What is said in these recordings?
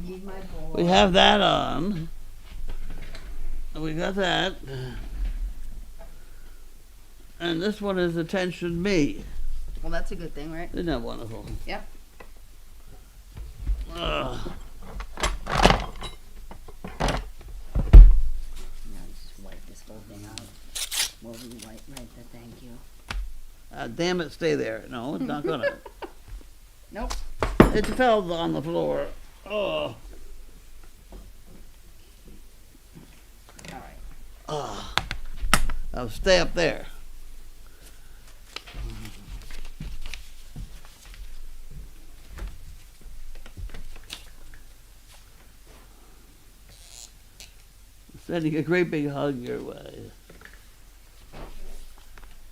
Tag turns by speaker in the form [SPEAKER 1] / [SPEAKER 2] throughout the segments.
[SPEAKER 1] need my bowl.
[SPEAKER 2] We have that on. We got that. And this one is Attention Me.
[SPEAKER 1] Well, that's a good thing, right?
[SPEAKER 2] Isn't that wonderful?
[SPEAKER 1] Yep.
[SPEAKER 2] Ugh.
[SPEAKER 1] Now just wipe this whole thing out. Well, we write the thank you.
[SPEAKER 2] Damn it, stay there. No, it's not gonna.
[SPEAKER 1] Nope.
[SPEAKER 2] It fell on the floor. Oh.
[SPEAKER 1] All right.
[SPEAKER 2] Oh. Now stay up there. Sending a great big hug your way.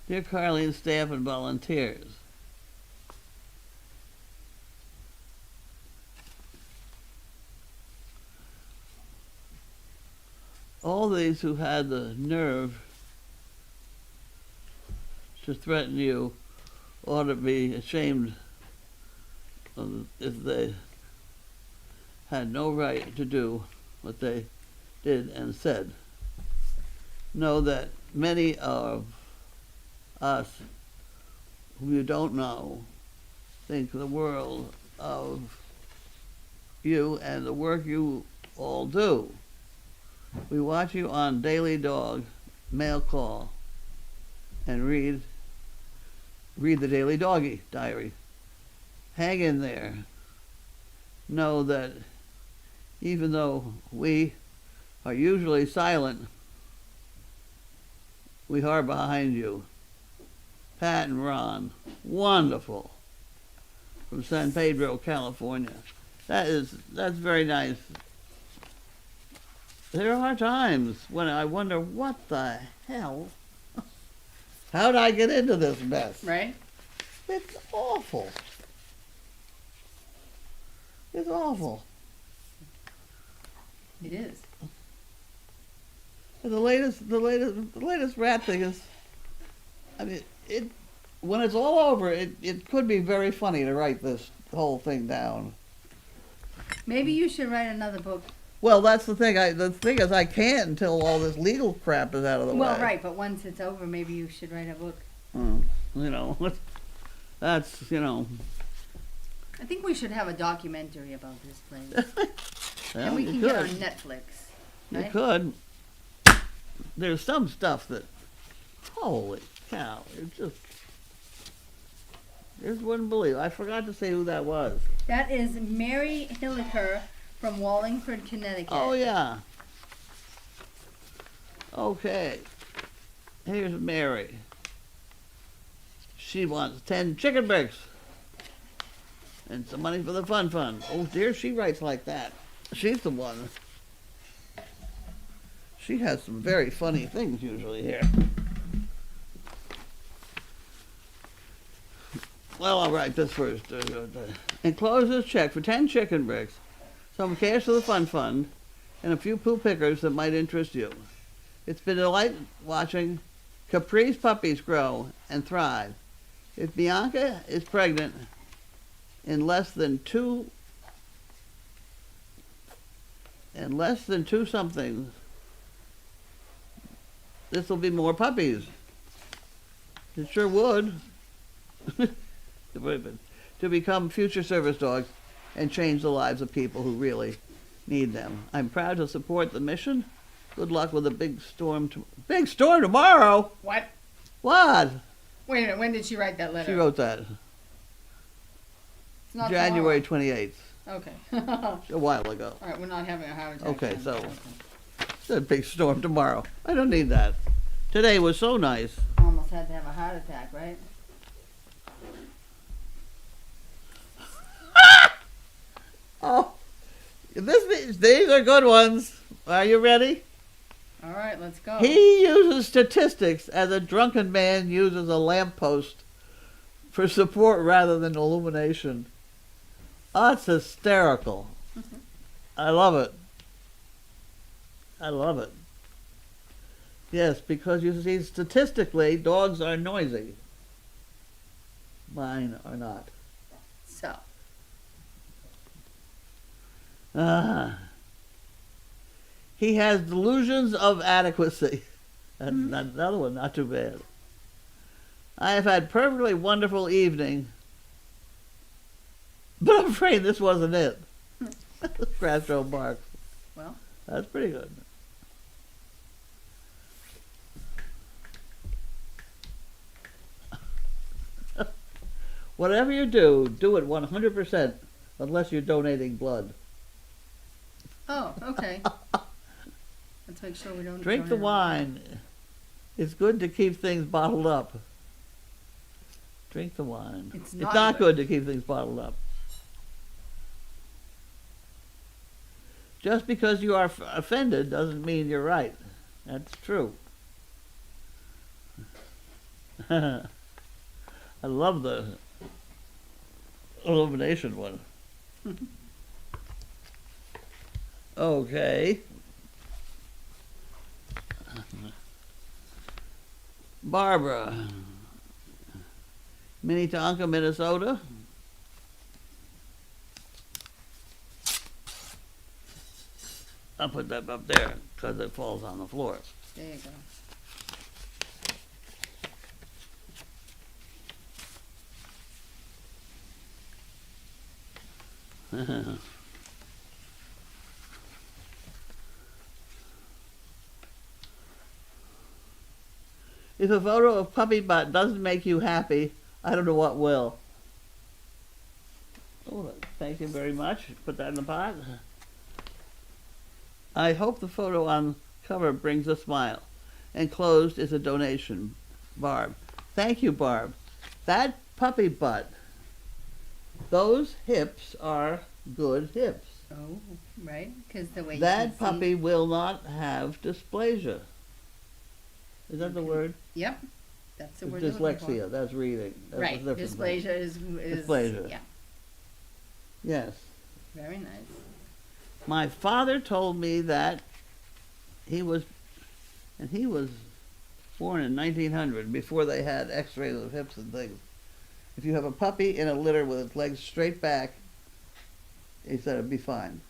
[SPEAKER 2] Dear Carleen, staff, and volunteers. All these who had the nerve to threaten you ought to be ashamed of if they had no right to do what they did and said. Know that many of us whom you don't know think the world of you and the work you all do. We watch you on Daily Dog, Mail Call, and read the Daily Doggy Diary. Hang in there. Know that even though we are usually silent, we are behind you. Pat and Ron, wonderful, from San Pedro, California. That's very nice. There are times when I wonder what the hell, how did I get into this mess?
[SPEAKER 1] Right?
[SPEAKER 2] It's awful. It's awful.
[SPEAKER 1] It is.
[SPEAKER 2] And the latest rat thing is, I mean, when it's all over, it could be very funny to write this whole thing down.
[SPEAKER 1] Maybe you should write another book.
[SPEAKER 2] Well, that's the thing. The thing is, I can't until all this legal crap is out of the way.
[SPEAKER 1] Well, right, but once it's over, maybe you should write a book.
[SPEAKER 2] You know, that's, you know.
[SPEAKER 1] I think we should have a documentary about this place.
[SPEAKER 2] Well,
[SPEAKER 1] And we
[SPEAKER 2] you
[SPEAKER 1] can
[SPEAKER 2] could.
[SPEAKER 1] get on Netflix.
[SPEAKER 2] You
[SPEAKER 1] Right?
[SPEAKER 2] could. There's some stuff that, holy cow, you just wouldn't believe. I forgot to say who that was.
[SPEAKER 1] That is Mary Hilliker from Wallingford, Connecticut.
[SPEAKER 2] Oh, yeah. Okay. Here's Mary. She wants 10 chicken bricks and some money for the fun fund. Oh, dear, she writes like that. She's the one. She has some very funny things usually here. Well, I'll write this first. Enclose this check for 10 chicken bricks, some cash for the fun fund, and a few poo pickers that might interest you. It's been a delight watching Caprice puppies grow and thrive. If Bianca is pregnant in less than two somethings, this will be more puppies. It sure would. To become future service dogs and change the lives of people who really need them. I'm proud to support the mission. Good luck with a big storm. Big storm tomorrow?
[SPEAKER 1] What?
[SPEAKER 2] What?
[SPEAKER 1] Wait a minute, when did she write that letter?
[SPEAKER 2] She wrote that.
[SPEAKER 1] It's not
[SPEAKER 2] January 28th.
[SPEAKER 1] Okay.
[SPEAKER 2] A while ago.
[SPEAKER 1] All right, we're not having a heart attack.
[SPEAKER 2] Okay,
[SPEAKER 1] then.
[SPEAKER 2] so-
[SPEAKER 1] Okay.
[SPEAKER 2] It's a big storm tomorrow. I don't need that. Today was so nice.
[SPEAKER 1] Almost had to have a heart attack, right?
[SPEAKER 2] Oh, these are good ones. Are you ready?
[SPEAKER 1] All right, let's go.
[SPEAKER 2] He uses statistics as a drunken man uses a lamppost for support rather than illumination. Oh, it's hysterical. I love it. I love it. Yes, because you see, statistically, dogs are noisy. Mine are not.
[SPEAKER 1] So,
[SPEAKER 2] He has delusions of adequacy. That's another one, not too bad. I have had perfectly wonderful evening, but I'm afraid this wasn't it. Groucho Marx.
[SPEAKER 1] Well,
[SPEAKER 2] That's pretty good. Whatever you do, do it 100%, unless you're donating blood.
[SPEAKER 1] oh, okay. Let's make sure we don't
[SPEAKER 2] Drink the
[SPEAKER 1] donate.
[SPEAKER 2] wine. It's good to keep things bottled up. Drink the wine.
[SPEAKER 1] It's
[SPEAKER 2] It's
[SPEAKER 1] not
[SPEAKER 2] not
[SPEAKER 1] good.
[SPEAKER 2] good to keep things bottled up. Just because you are offended doesn't mean you're right. That's true. I love the illumination one. Okay. Barbara, Minnetonka, Minnesota. I'll put that up there because it falls on the floor.
[SPEAKER 1] There you go.
[SPEAKER 2] If a photo of puppy butt doesn't make you happy, I don't know what will. Oh, thank you very much. Put that in the pot. I hope the photo on cover brings a smile. Enclosed is a donation. Barb. Thank you, Barb. That puppy butt, those hips are good hips.
[SPEAKER 1] Oh, right? Because the way
[SPEAKER 2] That
[SPEAKER 1] you can
[SPEAKER 2] puppy will not have dysplasia. Is that the
[SPEAKER 1] Okay.
[SPEAKER 2] word?
[SPEAKER 1] See. Yep. That's the word you're looking for.
[SPEAKER 2] Dyslexia, that's reading. That's a
[SPEAKER 1] Right.
[SPEAKER 2] different thing.
[SPEAKER 1] Dysplasia is
[SPEAKER 2] Dysplasia.
[SPEAKER 1] yeah.
[SPEAKER 2] Yes.
[SPEAKER 1] Very nice.
[SPEAKER 2] My father told me that he was born in 1900, before they had x-rays of hips and things. If you have a puppy in a litter with its legs straight back, he said it'd be fine.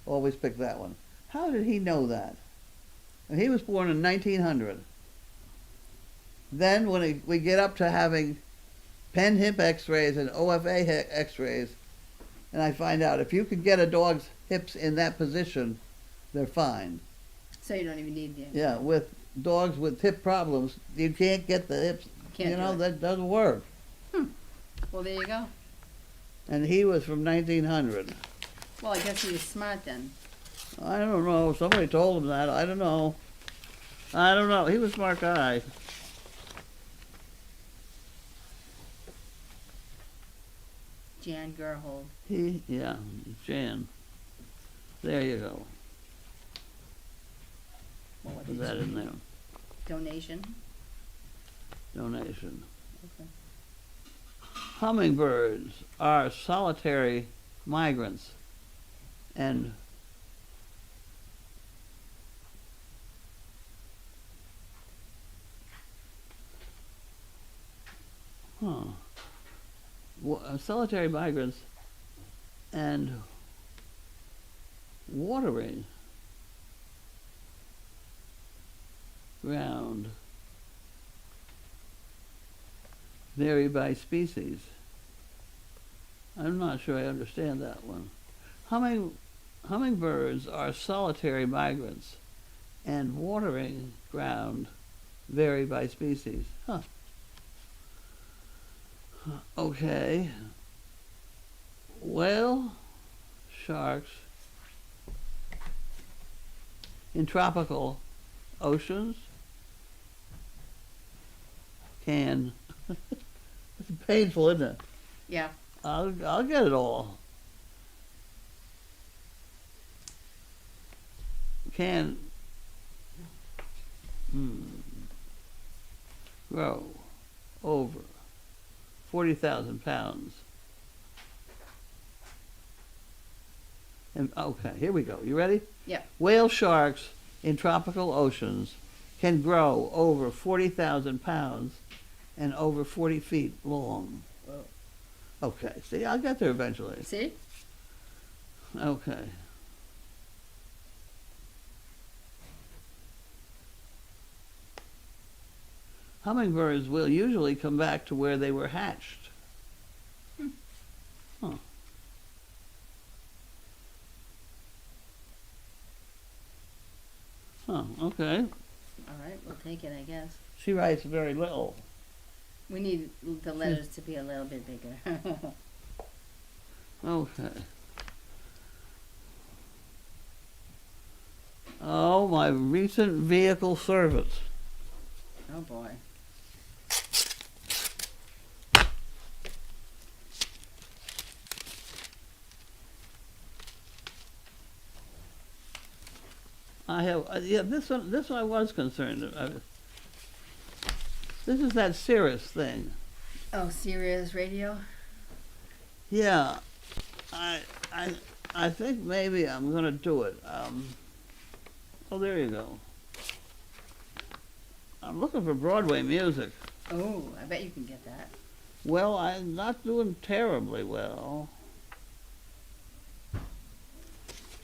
[SPEAKER 2] Always pick that one. How did he know that? And he was born in 1900. Then when we get up to having pen hip x-rays and OFA x-rays, and I find out if you can get a dog's hips in that position, they're fine.
[SPEAKER 1] So you don't even need the.
[SPEAKER 2] Yeah, with dogs with hip problems, you can't get the hips.
[SPEAKER 1] Can't
[SPEAKER 2] you
[SPEAKER 1] do
[SPEAKER 2] know,
[SPEAKER 1] it.
[SPEAKER 2] that doesn't work.
[SPEAKER 1] Well, there you go.
[SPEAKER 2] And he was from 1900.
[SPEAKER 1] Well, I guess he was smart then.
[SPEAKER 2] I don't know. Somebody told him that. I don't know. I don't know. He was a smart guy.
[SPEAKER 1] Jan Gerhold.
[SPEAKER 2] Yeah, Jan. There you go.
[SPEAKER 1] Well, what
[SPEAKER 2] Put
[SPEAKER 1] did
[SPEAKER 2] that
[SPEAKER 1] you-
[SPEAKER 2] in there.
[SPEAKER 1] Donation.
[SPEAKER 2] Donation.
[SPEAKER 1] Okay.
[SPEAKER 2] Hummingbirds are solitary migrants, and solitary migrants and watering ground vary by species. I'm not sure I understand that one. Hummingbirds are solitary migrants, and watering ground vary by species. Huh. Okay. Whale sharks in tropical oceans can. It's painful, isn't it?
[SPEAKER 1] Yeah.
[SPEAKER 2] I'll get it all. Can grow over 40,000 pounds. And okay, here we go. You ready?
[SPEAKER 1] Yeah.
[SPEAKER 2] Whale sharks in tropical oceans can grow over 40,000 pounds and over 40 feet long.
[SPEAKER 1] Whoa.
[SPEAKER 2] Okay, see, I'll get there eventually.
[SPEAKER 1] See?
[SPEAKER 2] Okay. Hummingbirds will usually come back to where they were hatched. Huh. Huh, okay.
[SPEAKER 1] All right, we'll take it, I guess.
[SPEAKER 2] She writes very little.
[SPEAKER 1] We need the letters to be a little bit bigger.
[SPEAKER 2] Okay. Oh, my recent vehicle service.
[SPEAKER 1] Oh boy.
[SPEAKER 2] I have, yeah, this one I was concerned about. This is that Cirrus thing.
[SPEAKER 1] Oh, Sirius radio?
[SPEAKER 2] Yeah, I think maybe I'm gonna do it. Oh, there you go. I'm looking for Broadway music.
[SPEAKER 1] Oh, I bet you can get that.
[SPEAKER 2] Well, I'm not doing terribly well.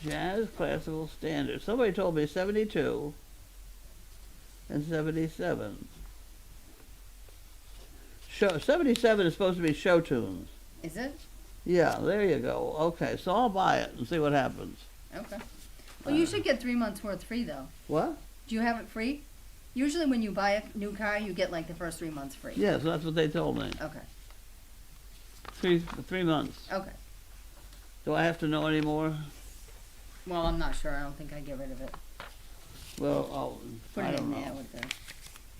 [SPEAKER 2] Jazz, classical, standard. Somebody told me 72 and 77. 77 is supposed to be show tunes.
[SPEAKER 1] Is it?
[SPEAKER 2] Yeah, there you go. Okay, so I'll buy it and see what happens.
[SPEAKER 1] Okay. Well, you should get 3 months worth free, though.
[SPEAKER 2] What?
[SPEAKER 1] Do you have it free? Usually when you buy a new car, you get like the first 3 months free.
[SPEAKER 2] Yes, that's what they told me.
[SPEAKER 1] Okay.
[SPEAKER 2] 3 months.
[SPEAKER 1] Okay.
[SPEAKER 2] Do I have to know any more?
[SPEAKER 1] Well, I'm not sure. I don't think I get rid of it.
[SPEAKER 2] Well,
[SPEAKER 1] Put
[SPEAKER 2] I
[SPEAKER 1] it
[SPEAKER 2] don't
[SPEAKER 1] in
[SPEAKER 2] know.
[SPEAKER 1] there with the...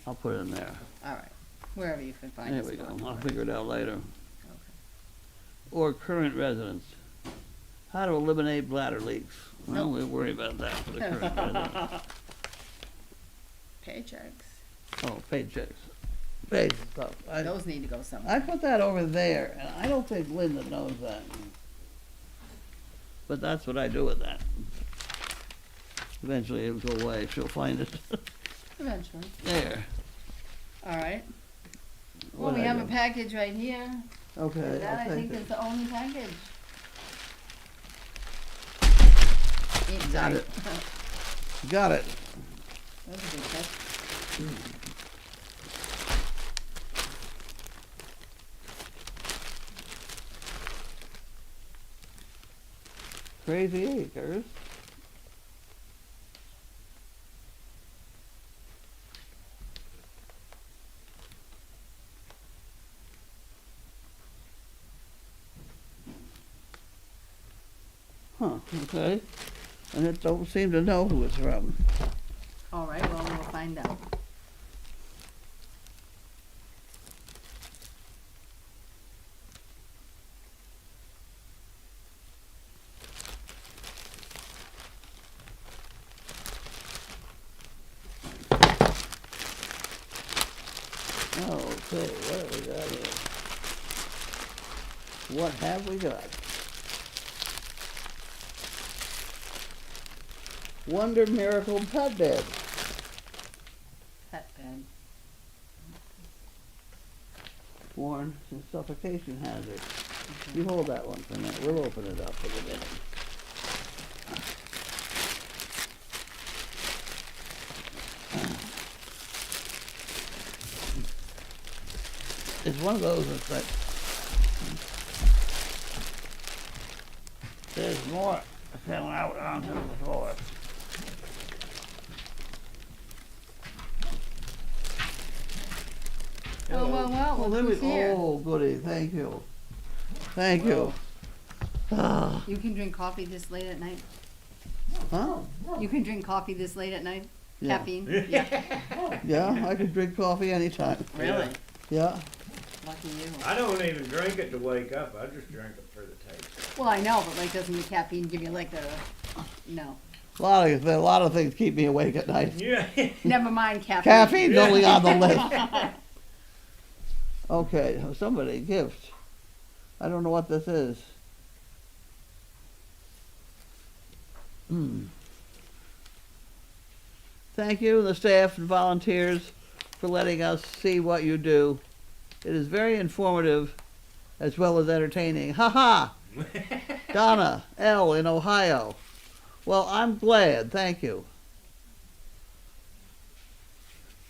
[SPEAKER 2] I'll put it in there.
[SPEAKER 1] All right. Wherever you can find
[SPEAKER 2] There
[SPEAKER 1] it.
[SPEAKER 2] we go. I'll figure it out later.
[SPEAKER 1] Okay.
[SPEAKER 2] Or current residents. How to eliminate bladder leaks. Well,
[SPEAKER 1] Nope.
[SPEAKER 2] we'll worry about that for the current residents.
[SPEAKER 1] Paychecks.
[SPEAKER 2] Oh, paychecks. Pay stuff.
[SPEAKER 1] Those need to go somewhere.
[SPEAKER 2] I put that over there, and I don't think Linda knows that. But that's what I do with that. Eventually it'll go away. She'll find it.
[SPEAKER 1] Eventually.
[SPEAKER 2] There.
[SPEAKER 1] All right. Well,
[SPEAKER 2] What
[SPEAKER 1] we
[SPEAKER 2] I
[SPEAKER 1] have
[SPEAKER 2] do.
[SPEAKER 1] a package right here.
[SPEAKER 2] Okay,
[SPEAKER 1] And that,
[SPEAKER 2] I'll
[SPEAKER 1] I think,
[SPEAKER 2] take
[SPEAKER 1] is
[SPEAKER 2] it.
[SPEAKER 1] the only package.
[SPEAKER 2] Got it. Got it.
[SPEAKER 1] That was a good catch.
[SPEAKER 2] Crazy Acres. Huh, okay. And it don't seem to know who it's from.
[SPEAKER 1] All right, well, we'll find out.
[SPEAKER 2] Okay, what have we got here? What have we got? Wonder Miracle Pet Bed.
[SPEAKER 1] Pet bed.
[SPEAKER 2] Warn and suffocation hazard. You hold that one for a minute. We'll open it up in a minute. It's one of those that's like, there's more fell out onto the floor.
[SPEAKER 1] Oh, well,
[SPEAKER 2] Oh,
[SPEAKER 1] look
[SPEAKER 2] there we
[SPEAKER 1] who's here.
[SPEAKER 2] Oh, goody. Thank you. Thank you. Ah,
[SPEAKER 1] You can drink coffee this late at night?
[SPEAKER 2] huh?
[SPEAKER 1] You can drink coffee this late at night?
[SPEAKER 2] Yeah.
[SPEAKER 1] Caffeine? Yeah.
[SPEAKER 2] Yeah, I can drink coffee anytime.
[SPEAKER 1] Really?
[SPEAKER 2] Yeah.
[SPEAKER 1] Lucky you.
[SPEAKER 3] I don't even drink it to wake up. I just drink it for the taste.
[SPEAKER 1] Well, I know, but like, doesn't the caffeine give you like a, no.
[SPEAKER 2] A lot of things keep me awake at night.
[SPEAKER 3] Yeah.
[SPEAKER 1] Never mind caffeine.
[SPEAKER 2] Caffeine's only on the list. Okay, somebody, gift. I don't know what this is. Thank you, the staff and volunteers, for letting us see what you do. It is very informative as well as entertaining. Ha ha! Donna L. in Ohio. Well, I'm glad. Thank you.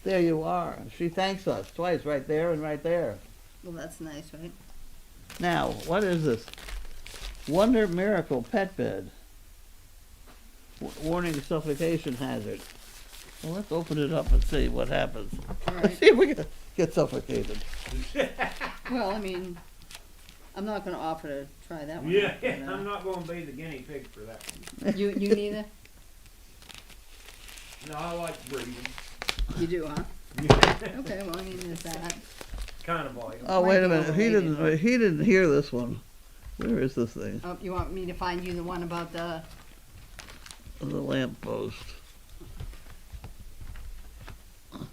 [SPEAKER 2] There you are. She thanks us twice, right there and right there.
[SPEAKER 1] Well, that's nice, right?
[SPEAKER 2] Now, what is this? Wonder Miracle Pet Bed. Warning suffocation hazard. Well, let's open it up and see what happens.
[SPEAKER 1] All
[SPEAKER 2] Let's
[SPEAKER 1] right.
[SPEAKER 2] see if we can get suffocated.
[SPEAKER 1] Well, I mean, I'm not going to offer to try that one.
[SPEAKER 3] Yeah,
[SPEAKER 1] but,
[SPEAKER 3] I'm not gonna be the guinea pig for that one.
[SPEAKER 1] You neither?
[SPEAKER 3] No, I like breeding.
[SPEAKER 1] You do, huh? Okay, well, I mean, there's that.
[SPEAKER 3] Kind of like 'em.
[SPEAKER 2] Oh,
[SPEAKER 1] Might
[SPEAKER 2] wait
[SPEAKER 1] be
[SPEAKER 2] a minute. He
[SPEAKER 1] overrated.
[SPEAKER 2] didn't hear this one. Where is this thing?
[SPEAKER 1] Oh, you want me to find you the one about the...
[SPEAKER 2] The lamp post.
[SPEAKER 3] You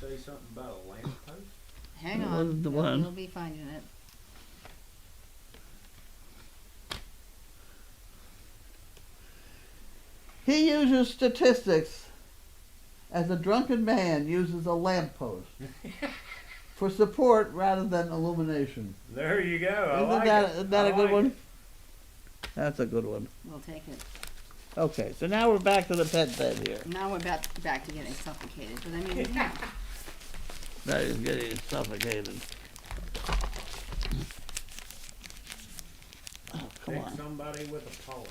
[SPEAKER 3] say something about a lamp post?
[SPEAKER 1] Hang
[SPEAKER 2] That
[SPEAKER 1] on.
[SPEAKER 2] wasn't the one.
[SPEAKER 1] We'll be finding it.
[SPEAKER 2] He uses statistics as a drunken man uses a lamppost for support rather than illumination.
[SPEAKER 3] There you go. I
[SPEAKER 2] Isn't
[SPEAKER 3] like
[SPEAKER 2] that,
[SPEAKER 3] it.
[SPEAKER 2] isn't that
[SPEAKER 3] I
[SPEAKER 2] a good
[SPEAKER 3] like
[SPEAKER 2] one?
[SPEAKER 3] it.
[SPEAKER 2] That's a good one.
[SPEAKER 1] We'll take it.
[SPEAKER 2] Okay, so now we're back to the pet bed here.
[SPEAKER 1] Now we're back to getting suffocated. But I mean, yeah.
[SPEAKER 2] That is getting suffocated. Oh, come
[SPEAKER 3] Pick
[SPEAKER 2] on.
[SPEAKER 3] somebody with a policy.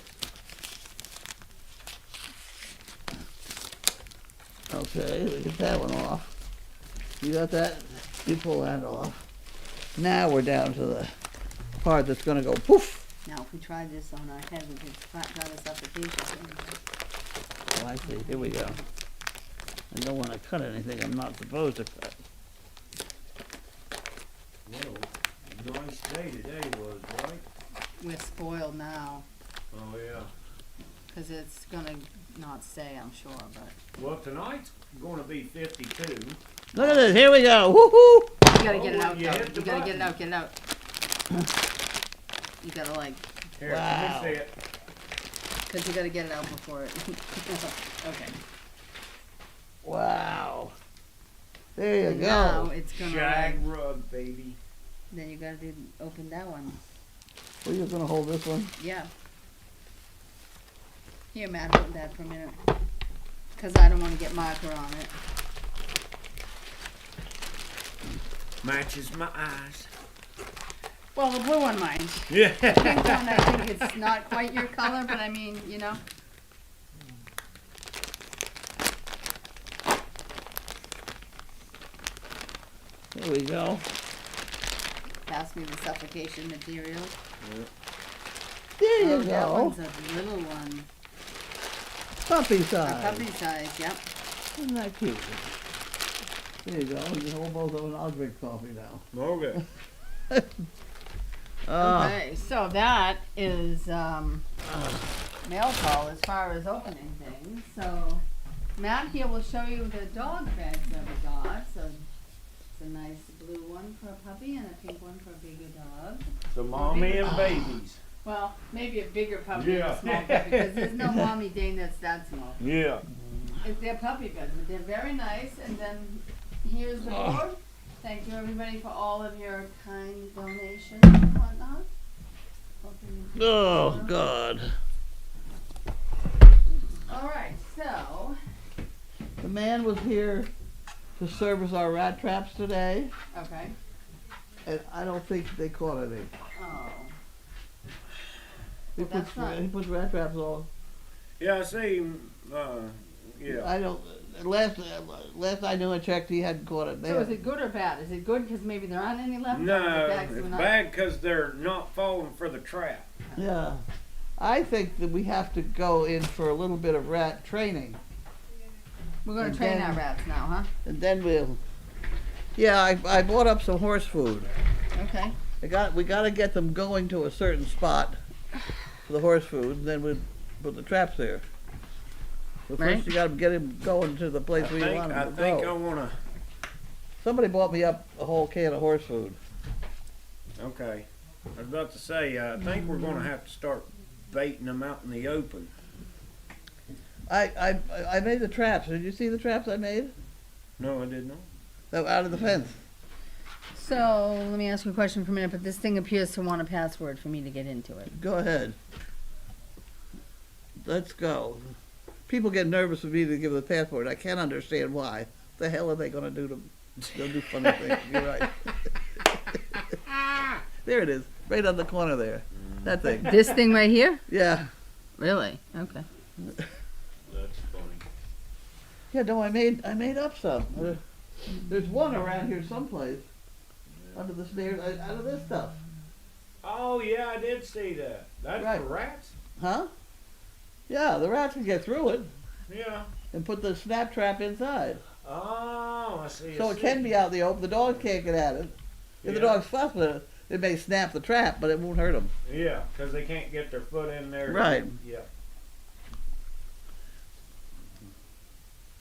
[SPEAKER 2] Okay, we get that one off. You got that? You pull that off. Now we're down to the part that's going to go poof.
[SPEAKER 1] Now, if we tried this on our head, we could try the suffocation.
[SPEAKER 2] Oh, I see. Here we go. I don't want to cut anything I'm not supposed to cut.
[SPEAKER 3] Well, nice day today was, right?
[SPEAKER 1] We're spoiled now,
[SPEAKER 3] Oh, yeah.
[SPEAKER 1] because it's gonna not stay, I'm sure, but
[SPEAKER 3] Well, tonight's gonna be 52.
[SPEAKER 2] Look at this. Here we go. Woohoo!
[SPEAKER 1] you gotta get it
[SPEAKER 3] Oh,
[SPEAKER 1] out,
[SPEAKER 3] you
[SPEAKER 1] though.
[SPEAKER 3] hit the
[SPEAKER 1] You gotta get it
[SPEAKER 3] button.
[SPEAKER 1] out, get it out. You gotta, like,
[SPEAKER 3] Here,
[SPEAKER 2] Wow.
[SPEAKER 3] let me see it.
[SPEAKER 1] because you gotta get it out before it... Okay.
[SPEAKER 2] Wow. There you
[SPEAKER 1] And
[SPEAKER 2] go.
[SPEAKER 1] now it's gonna,
[SPEAKER 3] Shag
[SPEAKER 1] like,
[SPEAKER 3] rug, baby.
[SPEAKER 1] then you gotta open that one.
[SPEAKER 2] Well, you're going to hold this one?
[SPEAKER 1] Yeah. Here, Matt, hold that for a minute. Because I don't want to get marker on it.
[SPEAKER 3] Matches my eyes.
[SPEAKER 1] Well, the blue one might.
[SPEAKER 3] Yeah.
[SPEAKER 1] The pink one, I think it's not quite your color, but I mean, you know.
[SPEAKER 2] There we go.
[SPEAKER 1] Pass me the suffocation material.
[SPEAKER 2] There you
[SPEAKER 1] Oh, that
[SPEAKER 2] go.
[SPEAKER 1] one's a little one.
[SPEAKER 2] Puppy
[SPEAKER 1] A
[SPEAKER 2] size.
[SPEAKER 1] puppy size, yep.
[SPEAKER 2] Isn't that cute? There you go. You can hold both of them. I'll drink coffee now.
[SPEAKER 3] Okay.
[SPEAKER 1] Okay, so that is mail call as far as opening things. So Matt here will show you the dog beds that we got. So it's a nice blue one for a puppy and a pink one for a bigger dog.
[SPEAKER 3] So mommy and babies.
[SPEAKER 1] Well, maybe a bigger puppy and
[SPEAKER 3] Yeah.
[SPEAKER 1] a small puppy because there's no mommy Dane that's that small.
[SPEAKER 3] Yeah.
[SPEAKER 1] They're puppy beds, but they're very nice. And then here's the board. Thank you everybody for all of your kind donations and whatnot.
[SPEAKER 2] Oh, God.
[SPEAKER 1] All right, so
[SPEAKER 2] The man was here to service our rat traps today,
[SPEAKER 1] okay.
[SPEAKER 2] and I don't think they caught any.
[SPEAKER 1] Oh,
[SPEAKER 2] He
[SPEAKER 1] Well, that's not-
[SPEAKER 2] puts rat traps all.
[SPEAKER 3] Yeah, I see. Yeah.
[SPEAKER 2] I don't. Last I knew and checked, he hadn't caught it. They
[SPEAKER 1] so is
[SPEAKER 2] had-
[SPEAKER 1] it good or bad? Is it good because maybe there aren't any left? or is
[SPEAKER 3] No,
[SPEAKER 1] it bad 'cause
[SPEAKER 3] it's
[SPEAKER 1] we're not-
[SPEAKER 3] bad because they're not falling for the trap.
[SPEAKER 2] Yeah, I think that we have to go in for a little bit of rat training,
[SPEAKER 1] We're gonna
[SPEAKER 2] and
[SPEAKER 1] train
[SPEAKER 2] then-
[SPEAKER 1] our rats now, huh?
[SPEAKER 2] and then we'll. Yeah, I bought up some horse food.
[SPEAKER 1] Okay.
[SPEAKER 2] We got to get them going to a certain spot for the horse food, and then we put the traps there. But
[SPEAKER 1] Right.
[SPEAKER 2] first you got to get him going to the place
[SPEAKER 3] I
[SPEAKER 2] where you
[SPEAKER 3] think,
[SPEAKER 2] want
[SPEAKER 3] I
[SPEAKER 2] him to
[SPEAKER 3] think I
[SPEAKER 2] go.
[SPEAKER 3] wanna.
[SPEAKER 2] Somebody bought me up a whole can of horse food.
[SPEAKER 3] Okay. I was about to say. I think we're gonna have to start baiting them out in the open.
[SPEAKER 2] I made the traps. Did you see the traps I made?
[SPEAKER 3] No, I did not.
[SPEAKER 2] They were out of the fence.
[SPEAKER 1] So let me ask you a question for a minute, but this thing appears to want a password for me to get into it.
[SPEAKER 2] Go ahead. Let's go. People get nervous for me to give the password. I can't understand why. The hell are they going to do to? They'll do funny things. You're right. There it is, right on the corner there. That thing.
[SPEAKER 1] This thing right here?
[SPEAKER 2] Yeah.
[SPEAKER 1] Really? Okay.
[SPEAKER 3] That's funny.
[SPEAKER 2] Yeah. No, I made up some. There's one around here someplace under the stairs out of this stuff.
[SPEAKER 3] Oh yeah, I did see that. That's
[SPEAKER 2] Right.
[SPEAKER 3] for rats.
[SPEAKER 2] Huh? Yeah, the rats can get through it
[SPEAKER 3] Yeah.
[SPEAKER 2] and put the snap trap inside.
[SPEAKER 3] Oh, I see.
[SPEAKER 2] So it can be out in the open. The dogs can't get at it. If the
[SPEAKER 3] Yeah.
[SPEAKER 2] dogs fuss with it, it may snap the trap, but it won't hurt them.
[SPEAKER 3] Yeah, because they can't get their foot in there.
[SPEAKER 2] Right.
[SPEAKER 3] Yeah.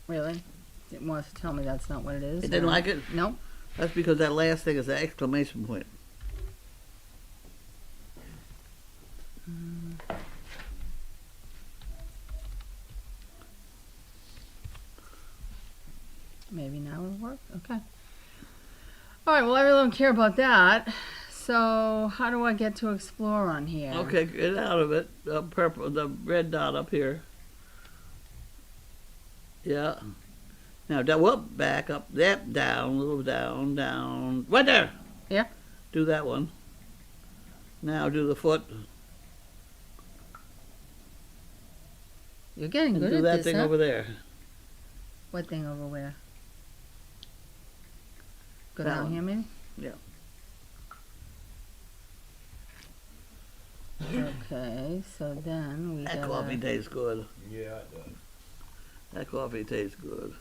[SPEAKER 1] Really? It wants to tell me that's not what it is.
[SPEAKER 2] It didn't like it?
[SPEAKER 1] No.
[SPEAKER 2] That's because that last thing is an exclamation point.
[SPEAKER 1] Maybe now it'll work. Okay. All right. Well, I really don't care about that. So how do I get to explore on here?
[SPEAKER 2] Okay, get out of it. The purple, the red dot up here. Yeah. Now, whoop, back up, yep, down, a little down, right there.
[SPEAKER 1] Yeah.
[SPEAKER 2] Do that one. Now do the foot.
[SPEAKER 1] You're getting
[SPEAKER 2] And
[SPEAKER 1] good
[SPEAKER 2] do
[SPEAKER 1] at
[SPEAKER 2] that
[SPEAKER 1] this,
[SPEAKER 2] thing
[SPEAKER 1] huh?
[SPEAKER 2] over there.
[SPEAKER 1] What thing over where? Go
[SPEAKER 2] That
[SPEAKER 1] down
[SPEAKER 2] one.
[SPEAKER 1] here, maybe?
[SPEAKER 2] Yeah.
[SPEAKER 1] Okay, so then we
[SPEAKER 2] That
[SPEAKER 1] gotta...
[SPEAKER 2] coffee tastes good.
[SPEAKER 3] Yeah, it does.
[SPEAKER 2] That coffee tastes good.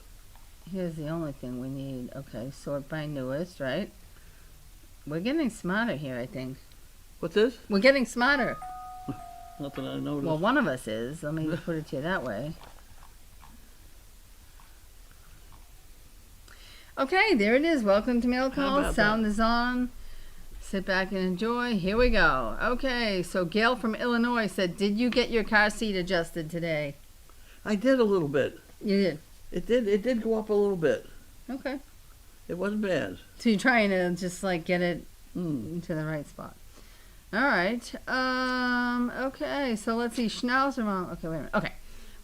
[SPEAKER 1] Here's the only thing we need. Okay, sort by newest, right? We're getting smarter here, I think.
[SPEAKER 2] What's this?
[SPEAKER 1] We're getting smarter.
[SPEAKER 2] Nothing I noticed.
[SPEAKER 1] Well, one of us is. Let me put it to you that way. Okay, there it is. Welcome to Mail
[SPEAKER 2] How
[SPEAKER 1] Call.
[SPEAKER 2] about
[SPEAKER 1] Sound
[SPEAKER 2] that?
[SPEAKER 1] is on. Sit back and enjoy. Here we go. Okay, so Gail from Illinois said, did you get your car seat adjusted today?
[SPEAKER 2] I did a little bit.
[SPEAKER 1] You did?
[SPEAKER 2] It did go up a little bit.
[SPEAKER 1] Okay.
[SPEAKER 2] It wasn't bad.
[SPEAKER 1] So you're trying to just like get it
[SPEAKER 2] Mm.
[SPEAKER 1] into the right spot. All right. Okay, so let's see. Schnauzer mom. Okay, wait a minute. Okay.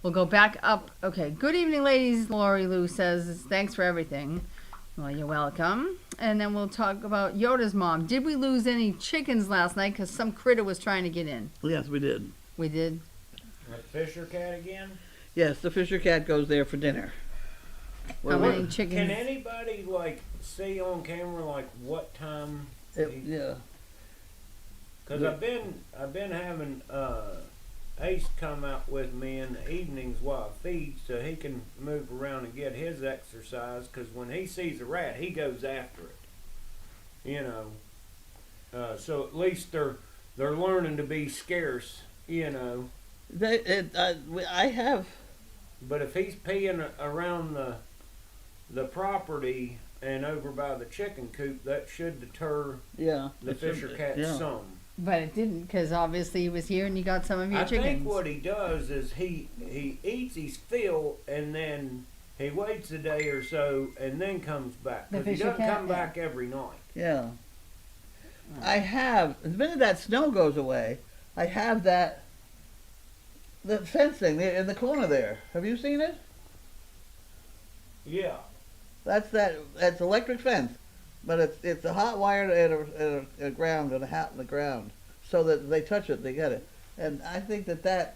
[SPEAKER 1] We'll go back up. Okay. Good evening, ladies. Lori Lou says, thanks for everything. Well, you're welcome. And then we'll talk about Yoda's mom. Did we lose any chickens last night? Because some critter was trying to get in.
[SPEAKER 2] Yes, we did.
[SPEAKER 1] We did.
[SPEAKER 3] That Fisher cat again?
[SPEAKER 2] Yes, the Fisher cat goes there for dinner.
[SPEAKER 1] How
[SPEAKER 2] Well,
[SPEAKER 1] many chickens?
[SPEAKER 3] Can anybody like see on camera like what time?
[SPEAKER 2] yeah.
[SPEAKER 3] Because I've been having Ace come out with me in the evenings while I feed, so he can move around and get his exercise. Because when he sees a rat, he goes after it. You know. So at least they're learning to be scarce. You know.
[SPEAKER 2] I have.
[SPEAKER 3] But if he's peeing around the property and over by the chicken coop, that should deter
[SPEAKER 2] Yeah.
[SPEAKER 3] the Fisher cat
[SPEAKER 2] yeah.
[SPEAKER 3] some.
[SPEAKER 1] But it didn't, because obviously he was here and you got some of your
[SPEAKER 3] I
[SPEAKER 1] chickens.
[SPEAKER 3] think what he does is he eats his fill and then he waits a day or so and then comes back.
[SPEAKER 1] The
[SPEAKER 3] Because he
[SPEAKER 1] Fisher
[SPEAKER 3] doesn't
[SPEAKER 1] cat,
[SPEAKER 3] come
[SPEAKER 1] yeah.
[SPEAKER 3] back every night.
[SPEAKER 2] Yeah. I have. The minute that snow goes away, I have the fencing in the corner there. Have you seen it?
[SPEAKER 3] Yeah.
[SPEAKER 2] That's electric fence, but it's a hot wire and a ground and a hat in the ground, so that they touch it, they get it. And I think that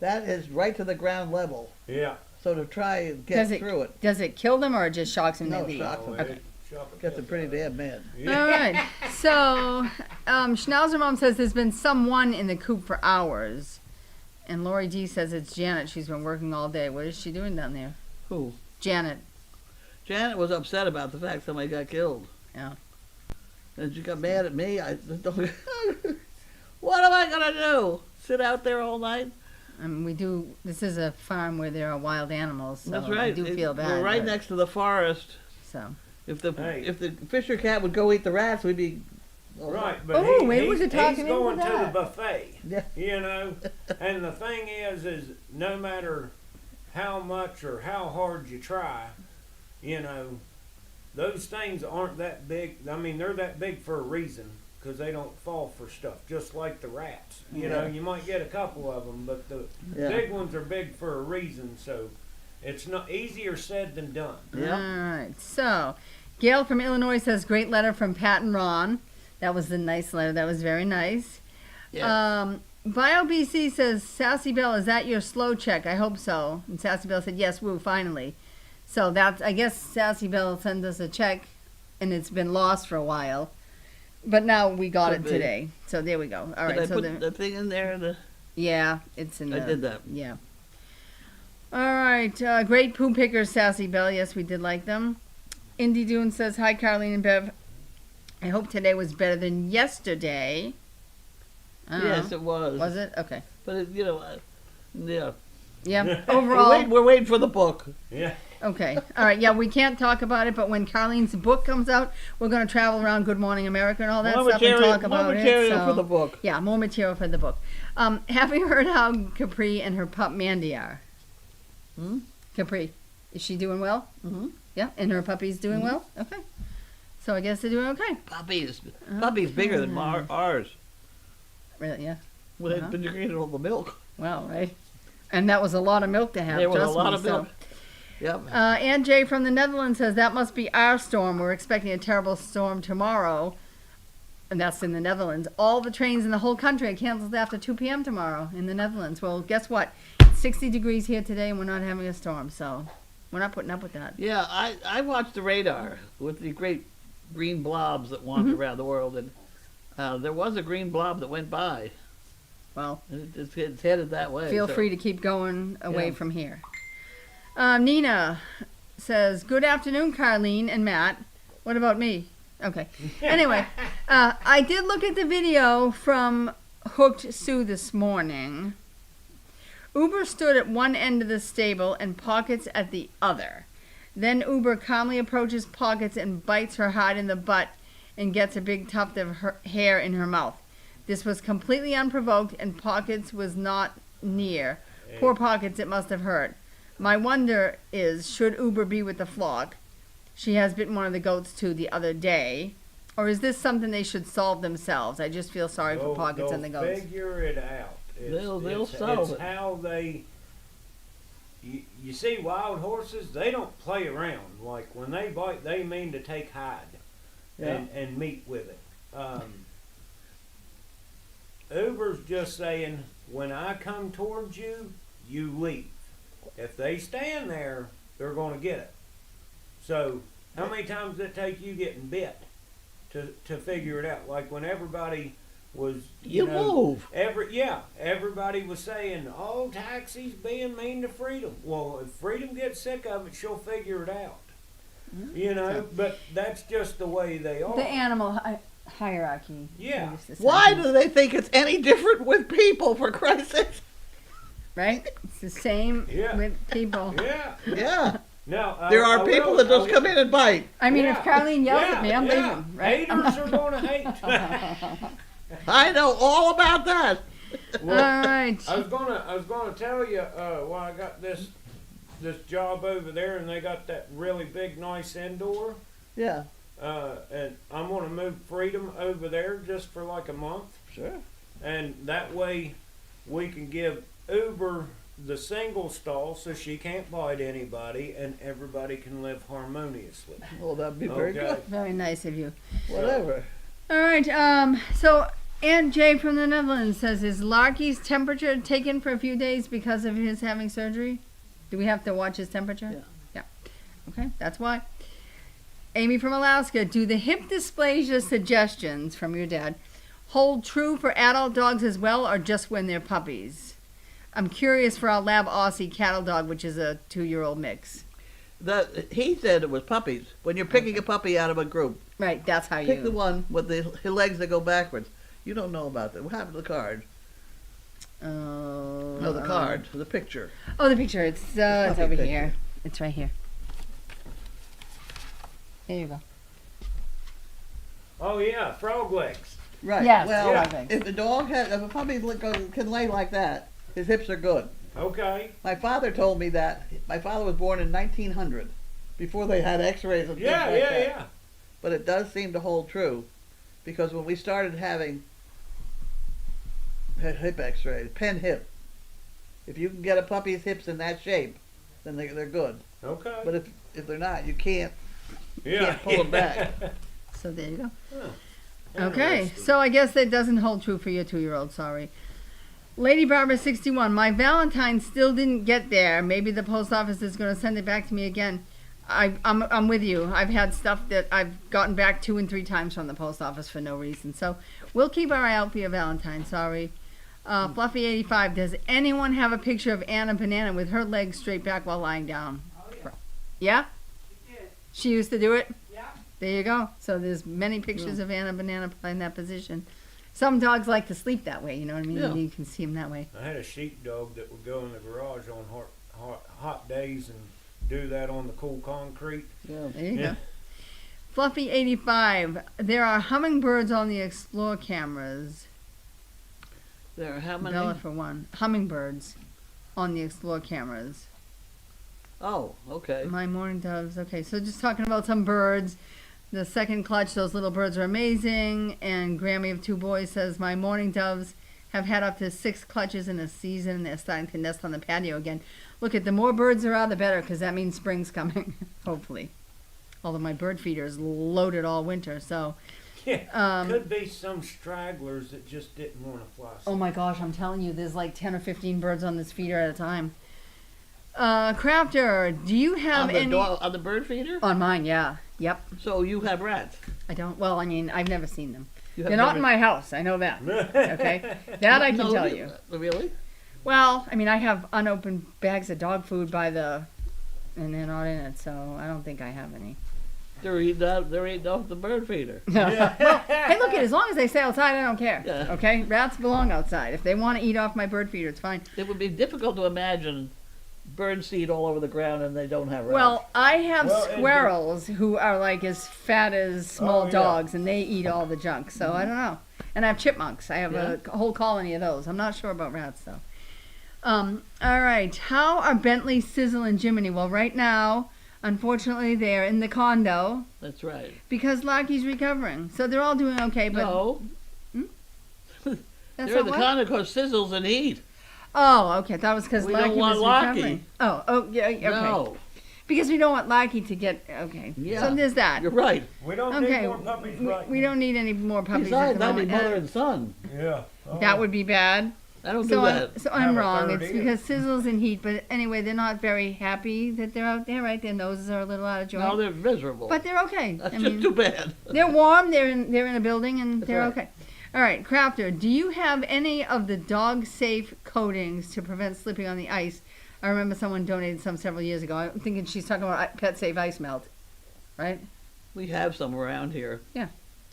[SPEAKER 2] is right to the ground level.
[SPEAKER 3] Yeah.
[SPEAKER 2] So to try and get through it,
[SPEAKER 1] Does it kill them or it just shocks them
[SPEAKER 2] No,
[SPEAKER 1] to leave?
[SPEAKER 2] shocks them.
[SPEAKER 3] it shock
[SPEAKER 2] gets them pretty damn mad.
[SPEAKER 3] Yeah.
[SPEAKER 1] All right. So, Schnauzer mom says there's been someone in the coop for hours. And Lori D says it's Janet. She's been working all day. What is she doing down there?
[SPEAKER 2] Who?
[SPEAKER 1] Janet.
[SPEAKER 2] Janet was upset about the fact somebody got killed.
[SPEAKER 1] Yeah.
[SPEAKER 2] And she got mad at me. I just don't. What am I gonna do? Sit out there all night?
[SPEAKER 1] This is a farm where there are wild animals. So
[SPEAKER 2] That's right.
[SPEAKER 1] I do feel bad.
[SPEAKER 2] We're right
[SPEAKER 1] but-
[SPEAKER 2] next to the forest.
[SPEAKER 1] So.
[SPEAKER 2] If the
[SPEAKER 3] Hey.
[SPEAKER 2] Fisher cat would go eat the rats, we'd be.
[SPEAKER 3] Right, but
[SPEAKER 1] Oh, maybe we
[SPEAKER 3] he's
[SPEAKER 1] could talk him into
[SPEAKER 3] going to the
[SPEAKER 1] that.
[SPEAKER 3] buffet.
[SPEAKER 2] Yeah.
[SPEAKER 3] You know, and the thing is no matter how much or how hard you try, you know, those things aren't that big. I mean, they're that big for a reason because they don't fall for stuff, just like the rats. You know, you might get a couple of them, but the big ones are big for a reason. So it's not easier said than done.
[SPEAKER 2] Yeah.
[SPEAKER 1] All right. So, Gail from Illinois says, great letter from Pat and Ron. That was a nice letter. That was very nice.
[SPEAKER 2] Yeah.
[SPEAKER 1] BioBC says, Sassy Bell, is that your slow check? I hope so. And Sassy Bell said, yes, woo, finally. So that's, I guess Sassy Bell sent us a check, and it's been lost for a while. But now we got
[SPEAKER 2] Could
[SPEAKER 1] it
[SPEAKER 2] be.
[SPEAKER 1] today. So there we go. All right.
[SPEAKER 2] Did I
[SPEAKER 1] So
[SPEAKER 2] put the thing in there?
[SPEAKER 1] yeah, it's in
[SPEAKER 2] I
[SPEAKER 1] the,
[SPEAKER 2] did that.
[SPEAKER 1] yeah. All right. Great poo pickers, Sassy Bell. Yes, we did like them. Indy Dune says, hi, Carlene and Bev. I hope today was better than yesterday. I don't
[SPEAKER 2] Yes,
[SPEAKER 1] know.
[SPEAKER 2] it was.
[SPEAKER 1] Was it? Okay.
[SPEAKER 2] But it, yeah.
[SPEAKER 1] Yeah. Overall.
[SPEAKER 2] We're waiting for the book.
[SPEAKER 3] Yeah.
[SPEAKER 1] Okay. All right. Yeah, we can't talk about it, but when Carlene's book comes out, we're going to travel around Good Morning America and all that
[SPEAKER 2] More
[SPEAKER 1] stuff and talk
[SPEAKER 2] more
[SPEAKER 1] about
[SPEAKER 2] material
[SPEAKER 1] it. So,
[SPEAKER 2] for the book.
[SPEAKER 1] yeah, more material for the book. Have you heard how Capri and her pup Mandy are?
[SPEAKER 2] Hmm?
[SPEAKER 1] Capri, is she doing well?
[SPEAKER 2] Mm-hmm.
[SPEAKER 1] Yeah, and her puppy's doing well? Okay. So I guess they're doing okay.
[SPEAKER 2] Puppy's bigger than ours.
[SPEAKER 1] Really, yeah.
[SPEAKER 2] Well, they've been drinking all the milk.
[SPEAKER 1] Well, right. And that was a lot of milk to have.
[SPEAKER 2] There was a
[SPEAKER 1] trust
[SPEAKER 2] lot
[SPEAKER 1] me,
[SPEAKER 2] of milk. Yep.
[SPEAKER 1] Ann J from the Netherlands says that must be our storm. We're expecting a terrible storm tomorrow. And that's in the Netherlands. All the trains in the whole country are canceled after 2 p.m. tomorrow in the Netherlands. Well, guess what? It's 60 degrees here today and we're not having a storm. So we're not putting up with that.
[SPEAKER 2] Yeah, I watched the radar with the great green blobs that wander around the world, and there was a green blob that went by.
[SPEAKER 1] Well,
[SPEAKER 2] It's headed that way.
[SPEAKER 1] feel
[SPEAKER 2] so-
[SPEAKER 1] free to keep going away
[SPEAKER 2] Yeah.
[SPEAKER 1] from here. Nina says, good afternoon, Carlene and Matt. What about me? Okay. Anyway, I did look at the video from Hooked Sue this morning. Uber stood at one end of the stable and Pockets at the other. Then Uber calmly approaches Pockets and bites her hard in the butt and gets a big tuft of her hair in her mouth. This was completely unprovoked and Pockets was not near. Poor Pockets, it must have hurt. My wonder is, should Uber be with the flock? She has bitten one of the goats too the other day. Or is this something they should solve themselves? I just feel sorry for Pockets and the goats.
[SPEAKER 3] Figure it out.
[SPEAKER 2] They'll solve
[SPEAKER 3] it's
[SPEAKER 2] it.
[SPEAKER 3] how they. You see, wild horses, they don't play around. Like when they bite, they mean to take hide and meat with it. Uber's just saying, when I come towards you, you leave. If they stand there, they're going to get it. So, how many times did it take you getting bit to figure it out? Like when everybody was,
[SPEAKER 2] You move.
[SPEAKER 3] everybody was saying, "Oh, taxis being mean to Freedom." Well, if Freedom gets sick of it, she'll figure it out. You know, but that's just the way they are.
[SPEAKER 1] The animal hierarchy.
[SPEAKER 3] Yeah.
[SPEAKER 2] Why do they think it's any different with people, for Christ's sake?
[SPEAKER 1] Right? It's the same
[SPEAKER 3] Yeah.
[SPEAKER 1] with people.
[SPEAKER 3] Yeah.
[SPEAKER 2] Yeah.
[SPEAKER 3] Now
[SPEAKER 2] There are people that just come in and bite.
[SPEAKER 1] I mean, if Carlene yells at me, I'm
[SPEAKER 3] yeah.
[SPEAKER 1] leaving, right?
[SPEAKER 3] Haters are going to hate.
[SPEAKER 2] I know all about that.
[SPEAKER 3] Well,
[SPEAKER 1] All right.
[SPEAKER 3] I was gonna tell you why I got this job over there, and they got that really big, nice indoor.
[SPEAKER 2] Yeah.
[SPEAKER 3] And I'm gonna move Freedom over there just for like a month,
[SPEAKER 2] Sure.
[SPEAKER 3] and that way we can give Uber the single stall so she can't bite anybody, and everybody can live harmoniously.
[SPEAKER 2] Well, that'd be very
[SPEAKER 3] Okay.
[SPEAKER 2] good.
[SPEAKER 1] Very nice of you.
[SPEAKER 2] Whatever.
[SPEAKER 1] All right. So Aunt Jay from the Netherlands says, is Larky's temperature taken for a few days because of his having surgery? Do we have to watch his temperature? Yeah. Okay, that's why. Amy from Alaska, do the hip dysplasia suggestions from your dad hold true for adult dogs as well, or just when they're puppies? I'm curious for our lab Aussie cattle dog, which is a 2-year-old mix.
[SPEAKER 2] He said it was puppies. When you're picking a puppy out of a group,
[SPEAKER 1] Right, that's how
[SPEAKER 2] pick the
[SPEAKER 1] you.
[SPEAKER 2] one with the legs that go backwards. You don't know about that. What happened to the card?
[SPEAKER 1] Oh.
[SPEAKER 2] No, the card, the picture.
[SPEAKER 1] Oh, the picture. It's
[SPEAKER 2] puppy
[SPEAKER 1] over
[SPEAKER 2] picture.
[SPEAKER 1] here. It's right here. There you go.
[SPEAKER 3] Oh yeah, frog legs.
[SPEAKER 2] Right.
[SPEAKER 1] Yes,
[SPEAKER 2] Well,
[SPEAKER 1] frog legs.
[SPEAKER 2] if a puppy can lay like that, his hips are good.
[SPEAKER 3] Okay.
[SPEAKER 2] My father told me that. My father was born in 1900, before they had x-rays and
[SPEAKER 3] Yeah,
[SPEAKER 2] things like
[SPEAKER 3] yeah,
[SPEAKER 2] that.
[SPEAKER 3] yeah.
[SPEAKER 2] But it does seem to hold true, because when we started having hip x-rays, pen hip, if you can get a puppy's hips in that shape, then they're good.
[SPEAKER 3] Okay.
[SPEAKER 2] But if they're not, you can't
[SPEAKER 3] yeah.
[SPEAKER 2] pull them back.
[SPEAKER 1] So there you go.
[SPEAKER 3] Huh.
[SPEAKER 1] Okay,
[SPEAKER 3] Interesting.
[SPEAKER 1] so I guess that doesn't hold true for your 2-year-old, sorry. Lady Barbara 61, my Valentine still didn't get there. Maybe the post office is going to send it back to me again. I'm with you. I've had stuff that I've gotten back 2 and 3 times from the post office for no reason. So we'll keep our eye out for your Valentine, sorry. Fluffy 85, does anyone have a picture of Anna Banana with her legs straight back while lying down?
[SPEAKER 4] Oh, yeah.
[SPEAKER 1] Yeah?
[SPEAKER 4] She did.
[SPEAKER 1] She used to do it?
[SPEAKER 4] Yeah.
[SPEAKER 1] There you go. So there's many pictures of Anna Banana in that position. Some dogs like to sleep that way, you know what I mean?
[SPEAKER 2] Yeah.
[SPEAKER 1] You can see them that way.
[SPEAKER 3] I had a sheepdog that would go in the garage on hot days and do that on the cool concrete.
[SPEAKER 2] Yeah.
[SPEAKER 1] There you
[SPEAKER 3] Yeah.
[SPEAKER 1] go. Fluffy 85, there are hummingbirds on the Explore cameras.
[SPEAKER 2] There are how many?
[SPEAKER 1] Bella for one. Hummingbirds on the Explore cameras.
[SPEAKER 2] Oh, okay.
[SPEAKER 1] My morning doves. Okay, so just talking about some birds. The second clutch, those little birds are amazing. And Grammy of 2 boys says, my morning doves have had up to 6 clutches in a season, and they're starting to nest on the patio again. Look, the more birds there are, the better, because that means spring's coming, hopefully. Although my bird feeder is loaded all winter, so.
[SPEAKER 3] Yeah. Could be some stragglers that just didn't want to fly.
[SPEAKER 1] Oh my gosh, I'm telling you, there's like 10 or 15 birds on this feeder at a time. Crafter, do you have any...
[SPEAKER 2] On the bird feeder?
[SPEAKER 1] On mine, yeah. Yep.
[SPEAKER 2] So you have rats.
[SPEAKER 1] I don't, well, I mean, I've never seen them.
[SPEAKER 2] You
[SPEAKER 1] They're not in my house, I know that. Okay? That I can
[SPEAKER 2] No,
[SPEAKER 1] tell you.
[SPEAKER 2] Really?
[SPEAKER 1] Well, I mean, I have unopened bags of dog food and they're not in it, so I don't think I have any.
[SPEAKER 2] They're eating off the bird feeder.
[SPEAKER 1] Well, hey, look, as long as they stay outside, I don't care.
[SPEAKER 2] Yeah.
[SPEAKER 1] Okay? Rats belong outside. If they want to eat off my bird feeder, it's fine.
[SPEAKER 2] It would be difficult to imagine bird seed all over the ground and they don't have rats.
[SPEAKER 1] Well, I have
[SPEAKER 3] Well, and
[SPEAKER 1] squirrels who are like as fat as small
[SPEAKER 3] Oh, yeah.
[SPEAKER 1] dogs, and they eat all the junk, so I don't know. And I have chipmunks. I have a whole colony of those. I'm not sure about rats, though. All right. How are Bentley, Sizzle, and Jiminy? Well, right now, unfortunately, they're in the condo
[SPEAKER 2] That's right.
[SPEAKER 1] because Lucky's recovering. So they're all doing okay, but
[SPEAKER 2] No,
[SPEAKER 1] that's
[SPEAKER 2] they're
[SPEAKER 1] not
[SPEAKER 2] in the
[SPEAKER 1] what?
[SPEAKER 2] condo because Sizzles and Heat.
[SPEAKER 1] Oh, okay. That was because
[SPEAKER 2] We
[SPEAKER 1] Lucky
[SPEAKER 2] don't want
[SPEAKER 1] was
[SPEAKER 2] Lucky.
[SPEAKER 1] recovering. Oh, yeah, okay.
[SPEAKER 2] No,
[SPEAKER 1] Because we don't want Lucky to get, okay.
[SPEAKER 2] Yeah.
[SPEAKER 1] So there's that.
[SPEAKER 2] you're right.
[SPEAKER 3] We don't
[SPEAKER 1] Okay,
[SPEAKER 3] need more puppies right
[SPEAKER 1] we don't need any more puppies
[SPEAKER 2] Besides,
[SPEAKER 1] at the
[SPEAKER 2] that'd be
[SPEAKER 1] moment.
[SPEAKER 2] mother and son.
[SPEAKER 3] Yeah. Oh.
[SPEAKER 1] That would be bad.
[SPEAKER 2] I don't
[SPEAKER 1] So
[SPEAKER 2] do that.
[SPEAKER 1] I'm
[SPEAKER 3] Have a
[SPEAKER 1] wrong.
[SPEAKER 3] third
[SPEAKER 1] It's
[SPEAKER 3] ear.
[SPEAKER 1] because Sizzles and Heat, but anyway, they're not very happy that they're out there, right? Their noses are a little out of joint.
[SPEAKER 2] No, they're miserable.
[SPEAKER 1] But they're okay.
[SPEAKER 2] That's
[SPEAKER 1] I
[SPEAKER 2] just
[SPEAKER 1] mean,
[SPEAKER 2] too bad.
[SPEAKER 1] they're warm. They're in a building, and
[SPEAKER 2] That's
[SPEAKER 1] they're
[SPEAKER 2] right.
[SPEAKER 1] okay. All right, Crafter, do you have any of the dog-safe coatings to prevent slipping on the ice? I remember someone donated some several years ago. I'm thinking she's talking about pet-safe ice melt, right?
[SPEAKER 2] We have some around here.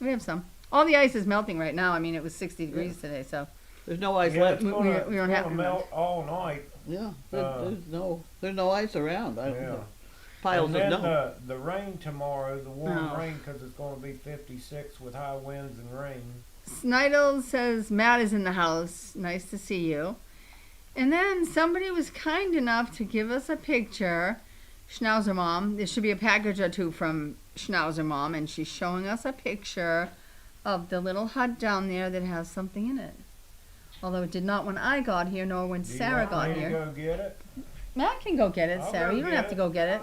[SPEAKER 1] We have some. All the ice is melting right now. I mean, it was 60 degrees today, so.
[SPEAKER 2] There's no ice
[SPEAKER 3] Yeah,
[SPEAKER 2] left.
[SPEAKER 3] it's
[SPEAKER 1] We
[SPEAKER 3] gonna,
[SPEAKER 1] don't
[SPEAKER 3] it's
[SPEAKER 1] have
[SPEAKER 3] gonna
[SPEAKER 1] to
[SPEAKER 3] melt all night.
[SPEAKER 2] Yeah,
[SPEAKER 3] Uh,
[SPEAKER 2] there's no ice around.
[SPEAKER 3] Yeah.
[SPEAKER 2] Piles
[SPEAKER 3] And then
[SPEAKER 2] of no.
[SPEAKER 3] the rain tomorrow, the warm
[SPEAKER 1] Oh.
[SPEAKER 3] rain, because it's going to be 56 with high winds and rain.
[SPEAKER 1] Snidel says Matt is in the house. Nice to see you. And then somebody was kind enough to give us a picture. Schnauzer Mom. There should be a package or two from Schnauzer Mom, and she's showing us a picture of the little hut down there that has something in it. Although it did not when I got here, nor when
[SPEAKER 3] Do you
[SPEAKER 1] Sarah
[SPEAKER 3] want
[SPEAKER 1] got
[SPEAKER 3] me to
[SPEAKER 1] here.
[SPEAKER 3] go get it?
[SPEAKER 1] Matt can go get it,
[SPEAKER 3] I'll
[SPEAKER 1] Sarah.
[SPEAKER 3] go
[SPEAKER 1] You don't
[SPEAKER 3] get
[SPEAKER 1] have to
[SPEAKER 3] it.
[SPEAKER 1] go get it.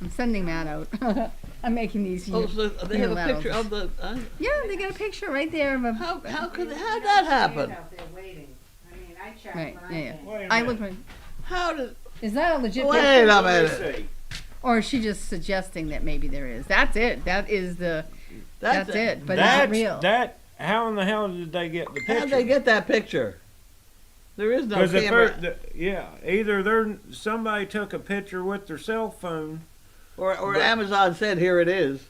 [SPEAKER 1] I'm sending Matt out. I'm making these.
[SPEAKER 2] Oh, so they have a
[SPEAKER 1] unilaterals.
[SPEAKER 2] picture of the.
[SPEAKER 1] Yeah, they got a picture right there of a.
[SPEAKER 2] How'd that happen?
[SPEAKER 4] Out there waiting. I mean, I checked
[SPEAKER 1] Right,
[SPEAKER 4] when I
[SPEAKER 1] yeah,
[SPEAKER 4] came.
[SPEAKER 3] Wait a
[SPEAKER 1] I
[SPEAKER 3] minute.
[SPEAKER 1] looked.
[SPEAKER 2] How did?
[SPEAKER 1] Is that a legit
[SPEAKER 2] Wait
[SPEAKER 1] picture?
[SPEAKER 2] a
[SPEAKER 3] Let me
[SPEAKER 2] minute.
[SPEAKER 3] see.
[SPEAKER 1] Or is she just suggesting that maybe there is? That's it. That is the. That's it. But
[SPEAKER 3] That's
[SPEAKER 1] it's real.
[SPEAKER 3] That. How in the hell did they get the picture?
[SPEAKER 2] How'd they get that picture? There is no
[SPEAKER 3] Because
[SPEAKER 2] camera.
[SPEAKER 3] yeah, either somebody took a picture with their cell phone.
[SPEAKER 2] Or
[SPEAKER 3] but-
[SPEAKER 2] Amazon said, here it is.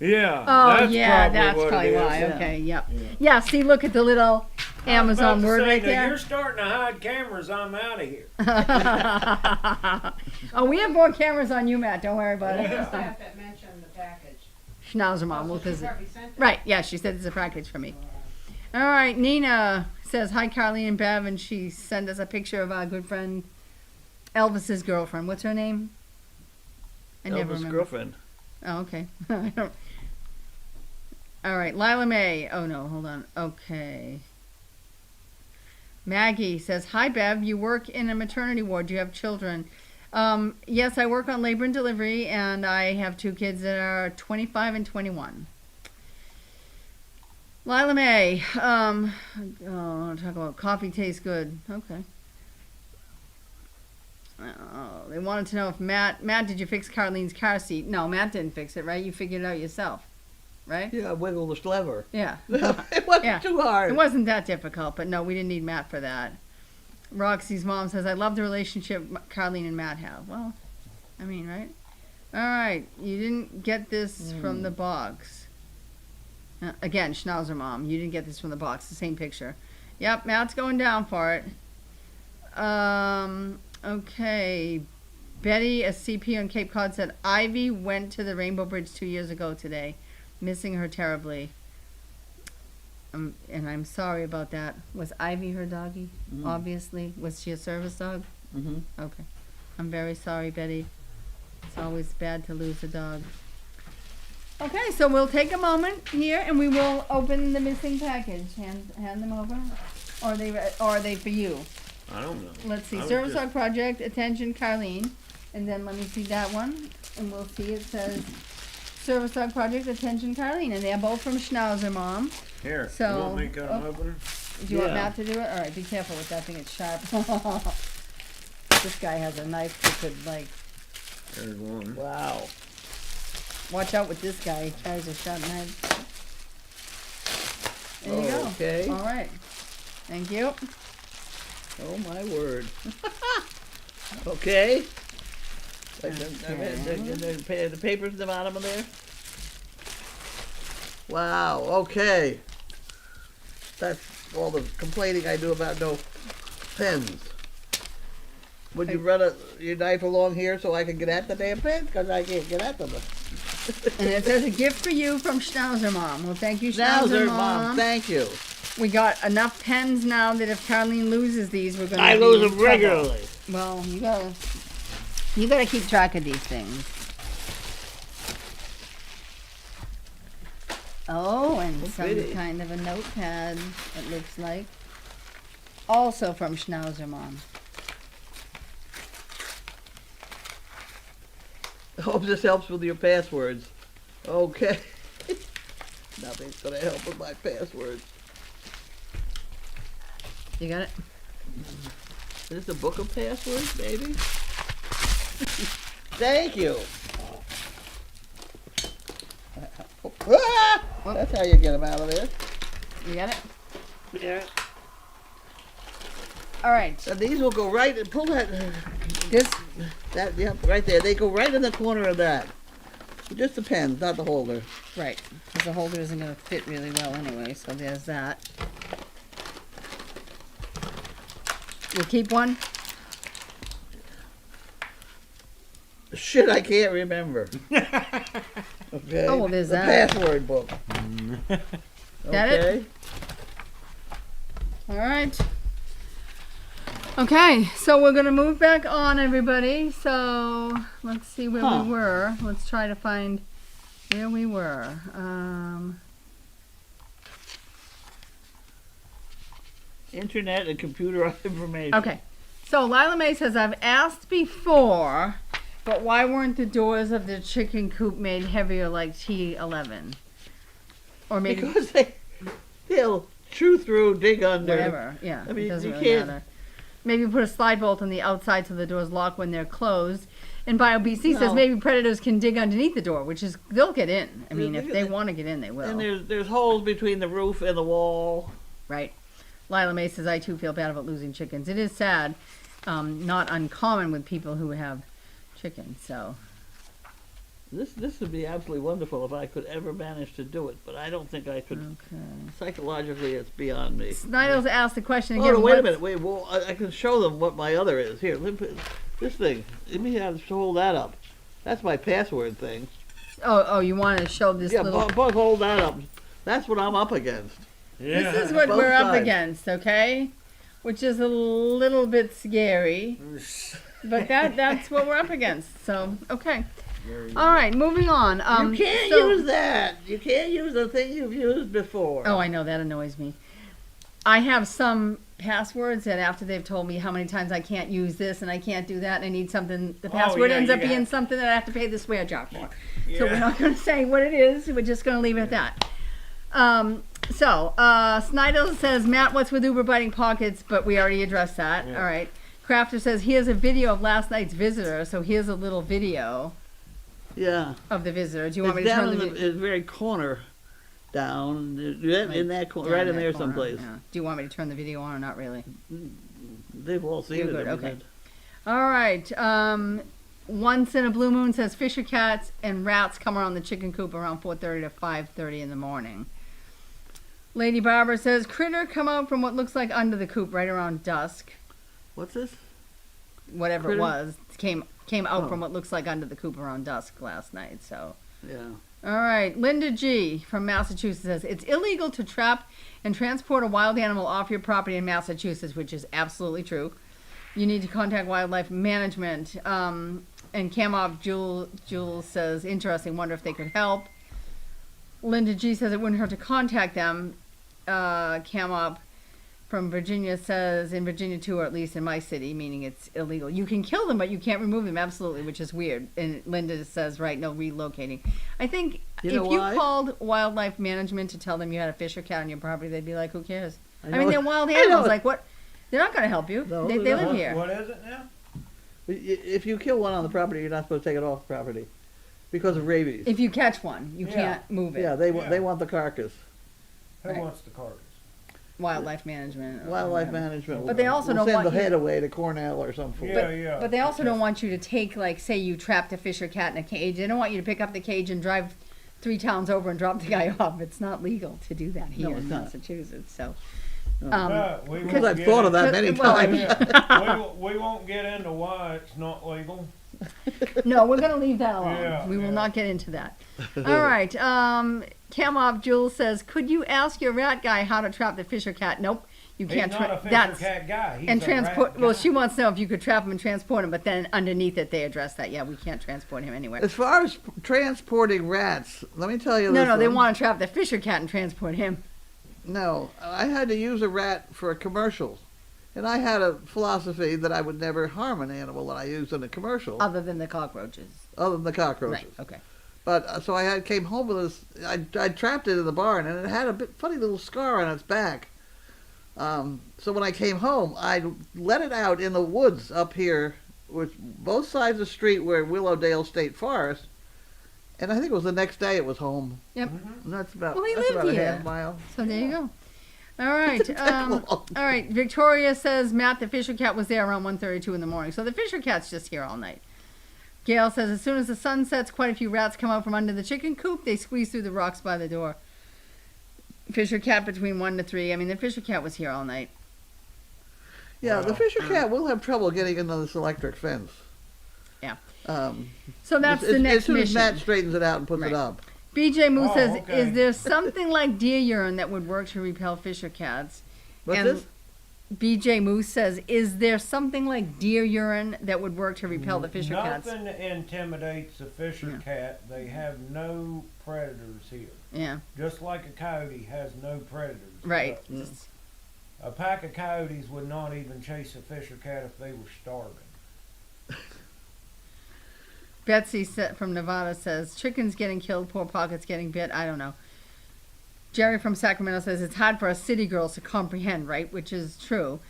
[SPEAKER 3] Yeah.
[SPEAKER 1] Oh
[SPEAKER 3] that's
[SPEAKER 1] yeah,
[SPEAKER 3] probably
[SPEAKER 1] that's
[SPEAKER 3] what
[SPEAKER 1] probably
[SPEAKER 3] it is.
[SPEAKER 1] why.
[SPEAKER 2] Yeah.
[SPEAKER 1] Okay, yep.
[SPEAKER 3] Yeah.
[SPEAKER 1] Yeah. See, look at the little
[SPEAKER 3] I was about
[SPEAKER 1] Amazon
[SPEAKER 3] to
[SPEAKER 1] word
[SPEAKER 3] say,
[SPEAKER 1] right
[SPEAKER 3] now,
[SPEAKER 1] there.
[SPEAKER 3] You're starting to hide cameras. I'm out of here.
[SPEAKER 1] Oh, we have more cameras on you, Matt. Don't worry about
[SPEAKER 4] It was
[SPEAKER 1] it.
[SPEAKER 4] that that mentioned the package.
[SPEAKER 1] Schnauzer Mom will
[SPEAKER 4] Oh, so she
[SPEAKER 1] visit.
[SPEAKER 4] probably sent it.
[SPEAKER 1] Right. Yeah, she said it's a package for me. All right, Nina says hi, Carly and Bev, and she sent us a picture of our good friend Elvis's girlfriend. What's her name? I never
[SPEAKER 2] Elvis'
[SPEAKER 1] remember.
[SPEAKER 2] girlfriend.
[SPEAKER 1] Oh, okay. I don't- All right, Lila May. Oh no, hold on. Okay. Maggie says, "Hi Bev, you work in a maternity ward. Do you have children?" Yes, I work on labor and delivery, and I have 2 kids that are 25 and 21. Lila May. Oh, talk about coffee tastes good. Okay. Oh, they wanted to know if Matt, did you fix Carlene's car seat? No, Matt didn't fix it, right? You figured it out yourself, right?
[SPEAKER 2] Yeah, wiggle the lever.
[SPEAKER 1] Yeah.
[SPEAKER 2] It wasn't
[SPEAKER 1] Yeah.
[SPEAKER 2] too hard.
[SPEAKER 1] It wasn't that difficult, but no, we didn't need Matt for that. Roxy's mom says, "I love the relationship Carlene and Matt have." Well, I mean, right? All right, you didn't get this from the box. Again, Schnauzer mom, you didn't get this from the box. The same picture. Yep, Matt's going down for it. Okay. Betty, a CP on Cape Cod, said, "Ivy went to the Rainbow Bridge 2 years ago today. Missing her terribly." And I'm sorry about that. Was Ivy her doggie?
[SPEAKER 2] Mhm.
[SPEAKER 1] Obviously. Was she a service dog?
[SPEAKER 2] Mm-hmm.
[SPEAKER 1] Okay. I'm very sorry, Betty. It's always bad to lose a dog. Okay, so we'll take a moment here and we will open the missing package. Hand them over. Or are they for you?
[SPEAKER 3] I don't know.
[SPEAKER 1] Let's see.
[SPEAKER 3] I was
[SPEAKER 1] Service
[SPEAKER 3] just-
[SPEAKER 1] Dog Project, attention Carlene. And then let me see that one. And we'll see it says Service Dog Project, attention Carlene. And they're both from Schnauzer Mom.
[SPEAKER 3] Here,
[SPEAKER 1] So-
[SPEAKER 3] you want me to cut 'em
[SPEAKER 1] oh.
[SPEAKER 3] open?
[SPEAKER 1] Do you want
[SPEAKER 2] Yeah.
[SPEAKER 1] Matt to do it? Alright, be careful with that thing, it's sharp. This guy has a knife that could, like,
[SPEAKER 3] There's one.
[SPEAKER 2] Wow.
[SPEAKER 1] watch out with this guy. He carries a sharp knife. There you go.
[SPEAKER 2] Okay.
[SPEAKER 1] Alright. Thank you.
[SPEAKER 2] Oh my word. Okay. The papers at the bottom of there. Wow. Okay. That's all the complaining I do about no pens. Would you run your knife along here so I can get at the damn pen? Because I can't get at them.
[SPEAKER 1] And it says a gift for you from Schnauzer Mom. Well, thank you, Schnauzer
[SPEAKER 2] Schnauzer,
[SPEAKER 1] Mom.
[SPEAKER 2] Mom. Thank you.
[SPEAKER 1] We got enough pens now that if Carlene loses these, we're gonna
[SPEAKER 2] I
[SPEAKER 1] be
[SPEAKER 2] lose
[SPEAKER 1] in
[SPEAKER 2] them
[SPEAKER 1] trouble.
[SPEAKER 2] regularly.
[SPEAKER 1] Well, you gotta keep track of these things. Oh, and
[SPEAKER 2] Oh,
[SPEAKER 1] some
[SPEAKER 2] pretty.
[SPEAKER 1] kind of a notepad, it looks like. Also from Schnauzer Mom.
[SPEAKER 2] I hope this helps with your passwords. Okay. Nothing's gonna help with my passwords.
[SPEAKER 1] You got it?
[SPEAKER 2] Is this a book of passwords, maybe? Thank you. Ah! That's how you get them out of there.
[SPEAKER 1] You got it?
[SPEAKER 2] Yeah.
[SPEAKER 1] All right.
[SPEAKER 2] And these will go right and pull that.
[SPEAKER 1] This,
[SPEAKER 2] Yep, right there. They go right in the corner of that. Just the pens, not the holder.
[SPEAKER 1] right. Because the holder isn't gonna fit really well anyway, so there's that. You keep one?
[SPEAKER 2] Shit, I can't remember. Okay.
[SPEAKER 1] Oh, well, there's
[SPEAKER 2] the
[SPEAKER 1] that.
[SPEAKER 2] password book.
[SPEAKER 1] Got it?
[SPEAKER 2] Okay.
[SPEAKER 1] All right. Okay, so we're gonna move back on, everybody. So let's see where
[SPEAKER 2] Huh.
[SPEAKER 1] we were. Let's try to find where we were.
[SPEAKER 2] Internet and computer information.
[SPEAKER 1] Okay, so Lila May says, "I've asked before, but why weren't the doors of the chicken coop made heavier like T11? Or maybe
[SPEAKER 2] Because they'll chew through, dig under.
[SPEAKER 1] whatever. Yeah,
[SPEAKER 2] I mean,
[SPEAKER 1] it doesn't
[SPEAKER 2] you
[SPEAKER 1] really
[SPEAKER 2] can't-
[SPEAKER 1] matter. Maybe put a slide bolt on the outside so the doors lock when they're closed." And BioBC says
[SPEAKER 2] No.
[SPEAKER 1] maybe predators can dig underneath the door, which is they'll get in. I mean, if
[SPEAKER 2] They-
[SPEAKER 1] they want to get in, they will.
[SPEAKER 2] And there's holes between the roof and the wall.
[SPEAKER 1] Right. Lila May says, "I too feel bad about losing chickens. It is sad, not uncommon with people who have chickens. So
[SPEAKER 2] This would be absolutely wonderful if I could ever manage to do it, but I don't think I could.
[SPEAKER 1] okay."
[SPEAKER 2] Psychologically, it's beyond me.
[SPEAKER 1] Snidel's asked the question again.
[SPEAKER 2] Oh, no, wait a
[SPEAKER 1] what's-
[SPEAKER 2] minute. Wait, well, I can show them what my other is. Here, this thing. Let me hold that up. That's my password thing.
[SPEAKER 1] Oh, you want to show this
[SPEAKER 2] Yeah,
[SPEAKER 1] little?
[SPEAKER 2] Bug, hold that up. That's what I'm up against.
[SPEAKER 3] Yeah.
[SPEAKER 1] This is what
[SPEAKER 2] both
[SPEAKER 1] we're up
[SPEAKER 2] sides.
[SPEAKER 1] against, okay? Which is a little bit scary, but that's what we're up against. So okay. All right, moving on.
[SPEAKER 2] You can't
[SPEAKER 1] so-
[SPEAKER 2] use that. You can't use the thing you've used before.
[SPEAKER 1] Oh, I know, that annoys me. I have some passwords that after they've told me how many times I can't use this and I can't do that and I need something, the password
[SPEAKER 3] yeah,
[SPEAKER 1] ends up
[SPEAKER 3] you
[SPEAKER 1] being
[SPEAKER 3] have-
[SPEAKER 1] something that I have to pay the swear jar for. So we're
[SPEAKER 3] Yeah.
[SPEAKER 1] not going to say what it is. We're just going to leave it at that. Snyder says, Matt, what's with Uber biting pockets? But we already addressed that.
[SPEAKER 3] Yeah.
[SPEAKER 1] All right. Crafter says, here's a video of last night's visitor. So here's a little video
[SPEAKER 2] Yeah.
[SPEAKER 1] of the visitor. Do you want me
[SPEAKER 2] It's
[SPEAKER 1] to
[SPEAKER 2] down
[SPEAKER 1] turn
[SPEAKER 2] in
[SPEAKER 1] the
[SPEAKER 2] the
[SPEAKER 1] video?
[SPEAKER 2] very corner. Down in that corner, right in there someplace.
[SPEAKER 1] Yeah. Do you want me to turn the video on or not really?
[SPEAKER 2] They've all seen
[SPEAKER 1] You're
[SPEAKER 2] it.
[SPEAKER 1] good,
[SPEAKER 2] I mean,
[SPEAKER 1] okay. All right. Once in a blue moon says fisher cats and rats come around the chicken coop around 4:30 to 5:30 in the morning. Lady Barbara says critter come out from what looks like under the coop right around dusk.
[SPEAKER 2] What's this?
[SPEAKER 1] Whatever
[SPEAKER 2] Critter?
[SPEAKER 1] it was came out
[SPEAKER 2] Oh.
[SPEAKER 1] from what looks like under the coop around dusk last night. So.
[SPEAKER 2] Yeah.
[SPEAKER 1] All right, Linda G. from Massachusetts says, it's illegal to trap and transport a wild animal off your property in Massachusetts, which is absolutely true. You need to contact wildlife management. And Kamov Jules says, interesting, wonder if they could help. Linda G. says it wouldn't hurt to contact them. Kamov from Virginia says, in Virginia too, or at least in my city, meaning it's illegal. You can kill them, but you can't remove them, absolutely, which is weird. And Linda says, right, no relocating. I think
[SPEAKER 2] You know
[SPEAKER 1] if you
[SPEAKER 2] why?
[SPEAKER 1] called wildlife management to tell them you had a fish or cat on your property, they'd be like, who cares? I
[SPEAKER 2] know
[SPEAKER 1] mean,
[SPEAKER 2] it.
[SPEAKER 1] they're wild
[SPEAKER 2] I know
[SPEAKER 1] animals.
[SPEAKER 2] it.
[SPEAKER 1] Like, what? They're not going to help you.
[SPEAKER 2] No,
[SPEAKER 1] they
[SPEAKER 2] they're
[SPEAKER 1] live
[SPEAKER 2] not.
[SPEAKER 1] here.
[SPEAKER 3] What is it now?
[SPEAKER 2] If you kill one on the property, you're not supposed to take it off the property because of rabies.
[SPEAKER 1] If you catch one, you
[SPEAKER 3] Yeah.
[SPEAKER 1] can't move it.
[SPEAKER 2] Yeah, they want the carcass.
[SPEAKER 3] Who
[SPEAKER 1] Right.
[SPEAKER 3] wants the carcass?
[SPEAKER 1] Wildlife management. or
[SPEAKER 2] Wildlife
[SPEAKER 1] whatever.
[SPEAKER 2] management.
[SPEAKER 1] But they also
[SPEAKER 2] will
[SPEAKER 1] don't
[SPEAKER 2] send
[SPEAKER 1] want
[SPEAKER 2] the
[SPEAKER 1] you-
[SPEAKER 2] head away to Cornell or something.
[SPEAKER 3] Yeah.
[SPEAKER 1] But they also don't want you to take, like, say you trapped a fish or cat in a cage. They don't want you to pick up the cage and drive 3 towns over and drop the guy off. It's not legal to do that here
[SPEAKER 2] No, it's
[SPEAKER 1] in
[SPEAKER 2] not.
[SPEAKER 1] Massachusetts. So,
[SPEAKER 2] No.
[SPEAKER 3] We
[SPEAKER 2] Because
[SPEAKER 3] won't
[SPEAKER 2] I've
[SPEAKER 3] get
[SPEAKER 2] thought of that
[SPEAKER 1] in-
[SPEAKER 2] many
[SPEAKER 1] well, I
[SPEAKER 2] times.
[SPEAKER 1] mean-
[SPEAKER 3] Yeah. we won't get into why it's not legal.
[SPEAKER 1] no, we're going to leave that alone.
[SPEAKER 3] Yeah,
[SPEAKER 1] We will
[SPEAKER 3] yeah.
[SPEAKER 1] not get into that. All right. Kamov Jules says, could you ask your rat guy how to trap the fish or cat? Nope. You
[SPEAKER 3] He's
[SPEAKER 1] can't.
[SPEAKER 3] not a fisher
[SPEAKER 1] That's
[SPEAKER 3] cat guy. He's
[SPEAKER 1] and
[SPEAKER 3] a
[SPEAKER 1] transport.
[SPEAKER 3] rat
[SPEAKER 1] Well,
[SPEAKER 3] guy.
[SPEAKER 1] she wants to know if you could trap him and transport him, but then underneath it they address that. Yeah, we can't transport him anywhere.
[SPEAKER 2] As far as transporting rats, let me tell you
[SPEAKER 1] No,
[SPEAKER 2] this.
[SPEAKER 1] no, they
[SPEAKER 2] one.
[SPEAKER 1] want to trap the fisher cat and transport him.
[SPEAKER 2] No, I had to use a rat for a commercial. And I had a philosophy that I would never harm an animal that I used in a commercial,
[SPEAKER 1] Other than the cockroaches.
[SPEAKER 2] other than the cockroaches.
[SPEAKER 1] Right, okay.
[SPEAKER 2] But so came home with this. I trapped it in the barn, and it had a funny little scar on its back. So when I came home, I let it out in the woods up here, which both sides of the street were Willowdale State Forest. And I think it was the next day it was home.
[SPEAKER 1] Yep.
[SPEAKER 3] Mhm.
[SPEAKER 2] And that's about,
[SPEAKER 1] Well, he
[SPEAKER 2] that's
[SPEAKER 1] lived
[SPEAKER 2] about a
[SPEAKER 1] here.
[SPEAKER 2] half mile.
[SPEAKER 1] So there you go. All right.
[SPEAKER 2] long.
[SPEAKER 1] All right. Victoria says, Matt, the fisher cat was there around 1:32 in the morning. So the fisher cat's just here all night. Gail says, as soon as the sun sets, quite a few rats come out from under the chicken coop. They squeeze through the rocks by the door. Fisher cat between 1 to 3. I mean, the fisher cat was here all night.
[SPEAKER 2] Yeah, the
[SPEAKER 3] Wow.
[SPEAKER 2] fisher cat will have trouble getting into this electric fence.
[SPEAKER 1] Yeah.
[SPEAKER 2] Um,
[SPEAKER 1] So that's
[SPEAKER 2] as
[SPEAKER 1] the next
[SPEAKER 2] as soon
[SPEAKER 1] mission.
[SPEAKER 2] as Matt straightens it out and puts
[SPEAKER 1] Right.
[SPEAKER 2] it up.
[SPEAKER 1] BJ Moose
[SPEAKER 3] Oh,
[SPEAKER 1] says,
[SPEAKER 3] okay.
[SPEAKER 1] is there something like deer urine that would work to repel fisher cats?
[SPEAKER 2] What's
[SPEAKER 1] And
[SPEAKER 2] this?
[SPEAKER 1] BJ Moose says, is there something like deer urine that would work to repel the fisher cats?
[SPEAKER 3] Nothing intimidates a fisher
[SPEAKER 1] Yeah.
[SPEAKER 3] cat. They have no predators here.
[SPEAKER 1] Yeah,
[SPEAKER 3] Just like a coyote has no predators.
[SPEAKER 1] right.
[SPEAKER 2] Mm.
[SPEAKER 3] A pack of coyotes would not even chase a fisher cat if they were starving.
[SPEAKER 1] Betsy from Nevada says, chickens getting killed, poor pockets getting bit. I don't know. Jerry from Sacramento says, it's hard for us city girls to comprehend, right? Which is true.